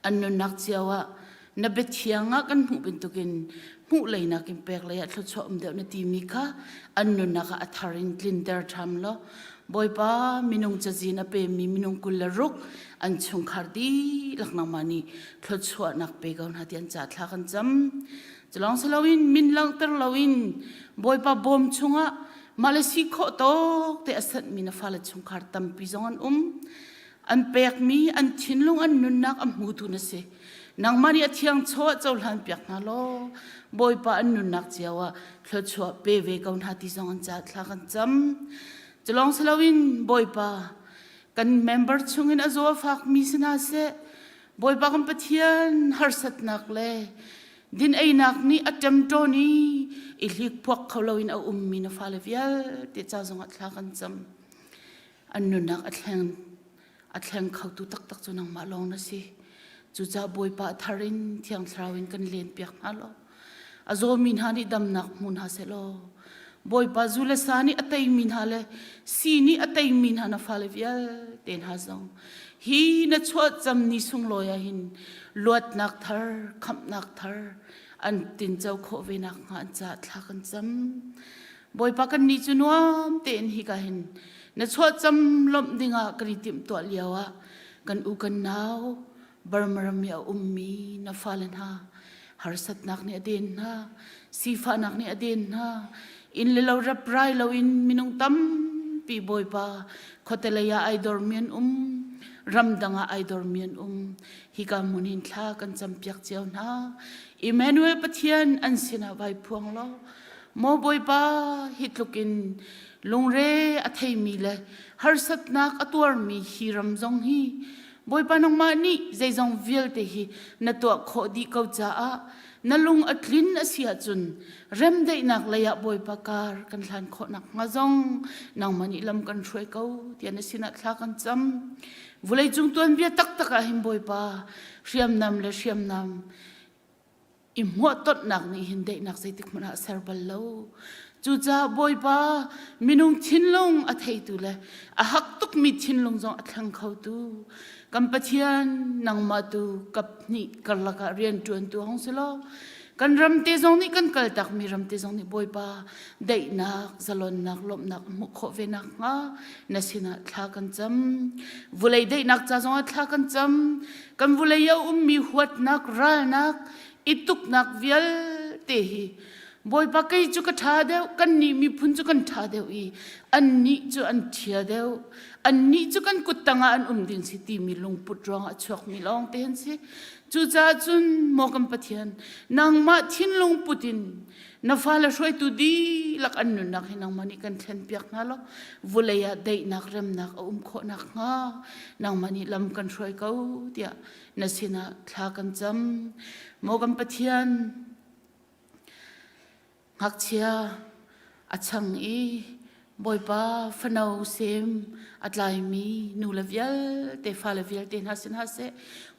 Speaker 9: an nun nak chiawa na be thianga kan mu bin tukin mu leina kin pek le ya thlo chom de na ti mi kha an nun nak a tharin clean der tham lo boy pa minung chaji na pe mi minung kul la ruk an chung khar di lakna mani thlo chwa nak pe gaun ha tian cha thla kan cham chlong salawin min lang ter lawin boy pa bom chunga malasi kho to te asat mi na fala chung khar tam pi zong an pek mi an thinlung an nun nak am hu tu na se nang mani a thiang chaw chaw han pyak na lo boy pa an nun nak chiawa thlo chwa pe ve gaun ha ti zong an cha thla kan cham chlong salawin boy pa kan member chungin azo fak mi sina se boy pa kan pathian harsat nak le din ai nak ni atam to ni i hlik phok kholoin a mi na fale vial te cha zong a thla kan cham an nu nak a thleng khau tu tak tak chunang ma long na si chu cha boy pa tharin thiang thrawin kan len piak na lo azo min hani dam nak mun ha se lo boy pa zule sani atai min ha le si ni atai min ha na fale vial ten ha zong hi na chwa cham ni sung loya hin lot nak thar kham nak thar อันตินเจ้าโคเวนักงานจัดทักกันจำบ่อยปากันนี่จุนวมเต็นฮิกาเห็นนชวดจำลมดิ่งะกันติมตัวเลียวะกันอุกันนาวบารมรมีมีนฟาเลนฮาหารสัตนักเนี่ยเดินฮาสีฟ้านักเนี่ยเดินฮาอินเลเรารับไรเราอินมินุงตั้มปีบ่อยปาขอแต่ละยาไอดอร์เมียนรำดังไอดอร์เมียนฮิกามุนินทากันจำเปียกเจียวนาอิมมานูเอลปะเทียนอันสินาไวพวงล้อโมบอยปาฮิตลุกินลุงเรอเทมีเลฮาร์สัตนักอตัวมีฮิรำจงฮีบอยปานองมานี่ใจจงวิลเตฮีนตัวโคดีเกาจ้านลุงอัดลินอาเซียจุนเริ่มได้นักเลยะบอยปากการกันหลานโคนักมาจงนางมันอิลำกันช่วยเขาเดียนสินัดลากันจำวุเลยจุงตัวเบียตักตักหิมบอยปาเชียมนำและเชียมนำอิมหัวต้นนักนี่หินได้นักใจติกมันอาเซอร์บัลโลจูจ้าบอยปามินุงชินลงอัฐิตุเลยอาหักตุกมิชินลงจงอัฐังเขาตูกัมปะเทียนนางมาตูกับนี่กันละกะเรียนจวนตัวของเสลอกันรำเตจงนี่กันกัลตักมีรำเตจงนี่บอยปาได้นักสลอนนักลมนักมุขเวนักงานาสินะทากันจำวุเลยได้นักจ้าจงทากันจำกันวุเลยยามีหัวนักรัลนักอิตุกนักวิลเตหีบอยปากไอจุกท่าเดียวกันนี่มีพุ่นจุกันท่าเดียวอีอันนี้จุอันเทียเดียวอันนี้จุกันกุดตังอันดินสิตีมีลงปุดรองอัชวกมีลองเตียนสิจูจ้าจุนโมกันปะเทียนนางมาทิ้นลงปุดินนาฟ้าละช่วยตุดีลักอันนุนักให้นางมันนี่กันเทนเปียกนั่นละวุเลยะได้นักเรมนักโคนักงานางมันนี่ลำกันช่วยเขาเดียนาสินะทากันจำโมกันปะเทียนหักเชียอัชังอีบอยปาฟนาวเซมอัดลายมีนูเลวิลเตฟาเลวิลเตนัสินฮัสเซ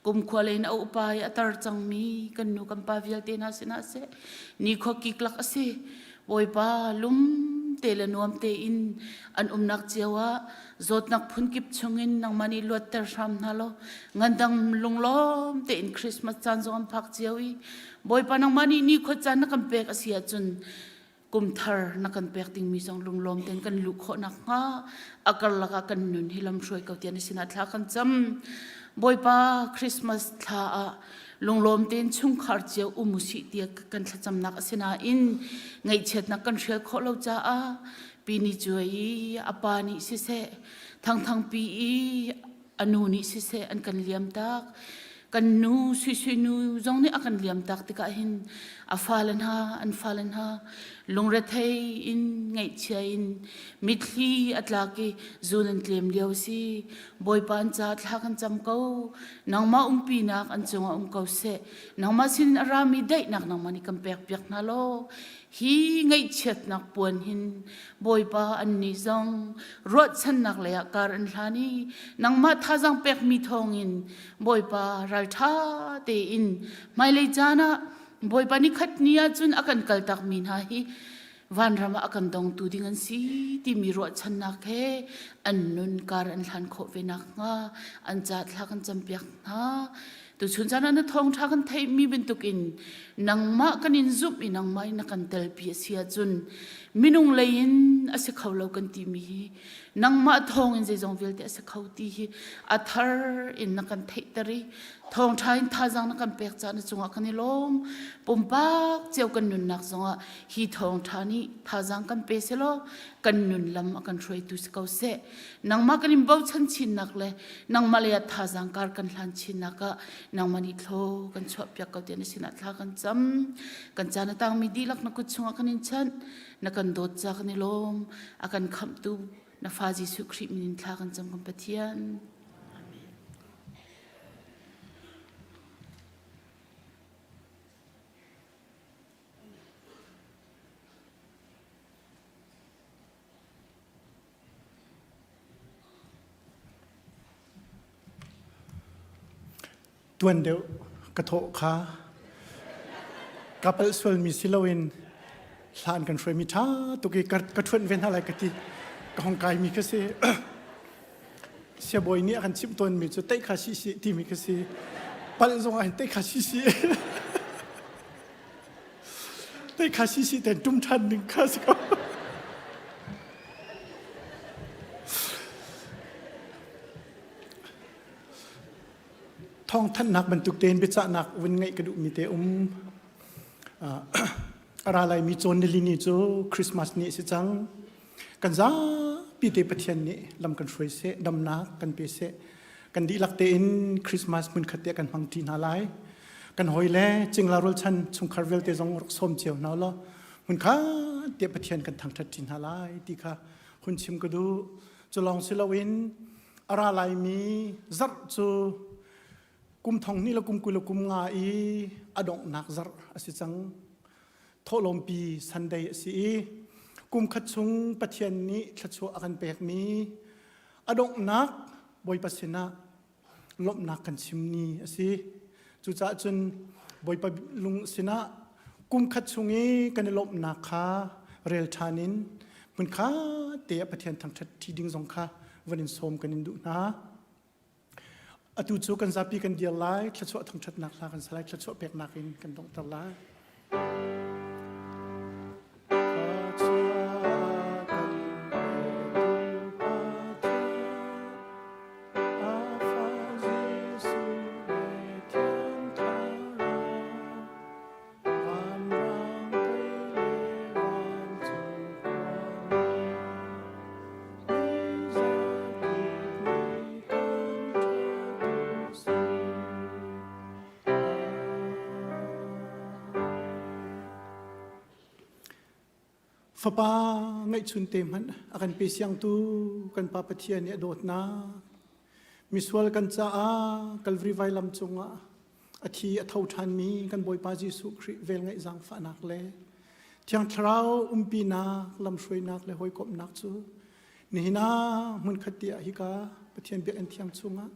Speaker 9: กุมควาเลนเอาไปอัตร์จังมีกันนูกัมปาวิลเตนัสินฮัสเซนี่ขอกิกลักเซบอยปาลุมเตลนวมเตอินอันนักเจียวะจดนักพุนกิบชงอินนังมันนี่ลวดเตอร์ชามนาโลงันดังลุงล้อมเตอินคริสต์มาสจันทร์จงพักเจียวอีบอยปานังมันนี่ขอจันนักกัมเปกอาเซียจุนกุมทาร์นักกันเปกติงมีสองลุงล้อมเต็นกันลุกขอนักงาอากาลลักกันนุนฮิลำช่วยเขาเตียนสินัดลากันจำบอยปาคริสต์มาสท่าลุงล้อมเต็นชุ่งขารเจียวมุสิเตียกันจำนักสินาอินไงเช็ดนักกันเชื่อขอเราจ้าปีนี้จวยอาปานิสิเสทั้งปีอนุนิสิเสอันกันเลี้ยมตักกันนูสุยนูจงนี่อากันเลี้ยมตักติกาหินอาฟาลันฮาอันฟาลันฮาลงระเทยอินไงเชียอินมิดลีอัตลากีจูนันเลี้ยมเลี้ยวสิบอยปานจัดลักกันจำเขานางมาปีนักอันจงเขาเสนางมาสินอารามีได้นักนางมานี่กันเปียกนาโลฮีไงเช็ดนักปวนหินบอยปาอันนี้จงรถฉันนักเลยอาการอันลานีนางมาท่าจังเปียกมีทองอินบอยปารัลท่าเตอินไม่เลยจานะบอยปานี่ขัดเนียจุนอากันกัลตักมินหาฮีวันรามาอากันดองตูดิงันสีที่มีรถฉันนักเฮอันนุนการอันลันโคเวนักงาอันจัดลักกันจำเปียกนะตัวชุนจานันทองทักันไทยมีเป็นตุกินนางมากันอินซุปอินางไม้นักกันเตลเปียเสียจุนมินุงเลยอินอาศัยเขาเล่ากันตีมีนางมาทองอินใจจงวิลเตอาศัยเขาตีอัทาร์อินนักกันไทยตรีทองชายท่าจังนักกันเปียกจานจงอากันนิลมปุ่มปักเจ้ากันนุนนักจงอาฮีทองชานี่ท่าจังกันเปเสโลกันนุนลำอากันช่วยตุสเขาเสนางมากันอินเบาชันชินนักเลยนางมาเลยท่าจังการกันลันชินนักนางมันอิโลกันชอบเปียกเขาเตียนสินัดลากันจำกันจานต่างมีดีลักนักกุศลกันอินชันนักกันโดดจากนิลมอากันคำตูนักฟาจิสุคริมินลากันจำกันปะเทียน
Speaker 7: ตัวนเดียวกระโถขากับส่วนมีสิลวินลานกันช่วยมีท่าตุกีกระทวนเว้นอะไรกันที่กองกายมีกระเสเสียบอยนี่กันชิมตัวมีจุดเตะขาชิชิที่มีกระเสปัลจงอันเตะขาชิชิ ในคาซิสิแต่ดุมทันหนึ่งคาสิก็ท้องท่านหนักบรรทุกเตนไปจะหนักวันไงกระดูมีเตอะไรอะไรมีโจนในลินีโจคริสต์มาสนี่สิจังกันจ้าปีเตปะเทียนนี่ลำกันช่วยเสดำนักกันเปเสกันดีลักเตนคริสต์มาสมันขัดเตกันพังทีนาไลกันหอยแลจึงลารลชันชงคาร์เวลเตจงรกสมเจียวนาละมันข้าเตปะเทียนกันทางทัดทีนาไลดีค่ะคุณชิมก็ดูจะลองสิลาวินอะไรอะไรมีจัดจูกุมทองนี่ละกุมกุลกุมงาอีอดงนักจัดอสิจังทอลมปีสันเดย์สีกุมขัดชงปะเทียนนี้ขัดชัวอากันเปกมีอดงนักบอยปัสนะลบนักกันชิมนี้สิจุจ้าจนบอยปลุงสินะกุมขัดชงนี้กันลบนักขาเรลชานินมันข้าเตะปะเทียนทางทัดที่ดิ่งสงขาวันนี้สมกันดูนะอตุจูกันซาปีกันเดียร์ไลท์ขัดชัวทางทัดนักลากันสไลด์ขัดชัวเปกนักอินกันต้องตลาดฟ้าป้าไงชุนเต็มมันอาการเปียงตูกันป้าปะเทียนเนี่ยโดดนะมิสวลกันจ้ากัลวรีไวลำจงอ่ะอาทิตย์เท่าทันมีกันบอยปาจิสุคริเวลไงจังฝานักเลยเที่ยงเช้าปีนักลำช่วยนักเลยหอยกบนักจูนี่นะมันขัดเดียฮิกาปะเทียนเบียนเที่ยงจงอ่ะ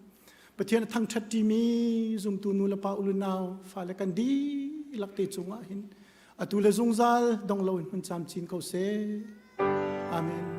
Speaker 7: ปะเทียนทั้งชัดดีมีซุมตูนูละปาอุลนาวฟ้าเลยกันดีลักเตจงอ่ะหินอตุเลซุงซัลดงลาวมันจำจีนเขาเซอาเมน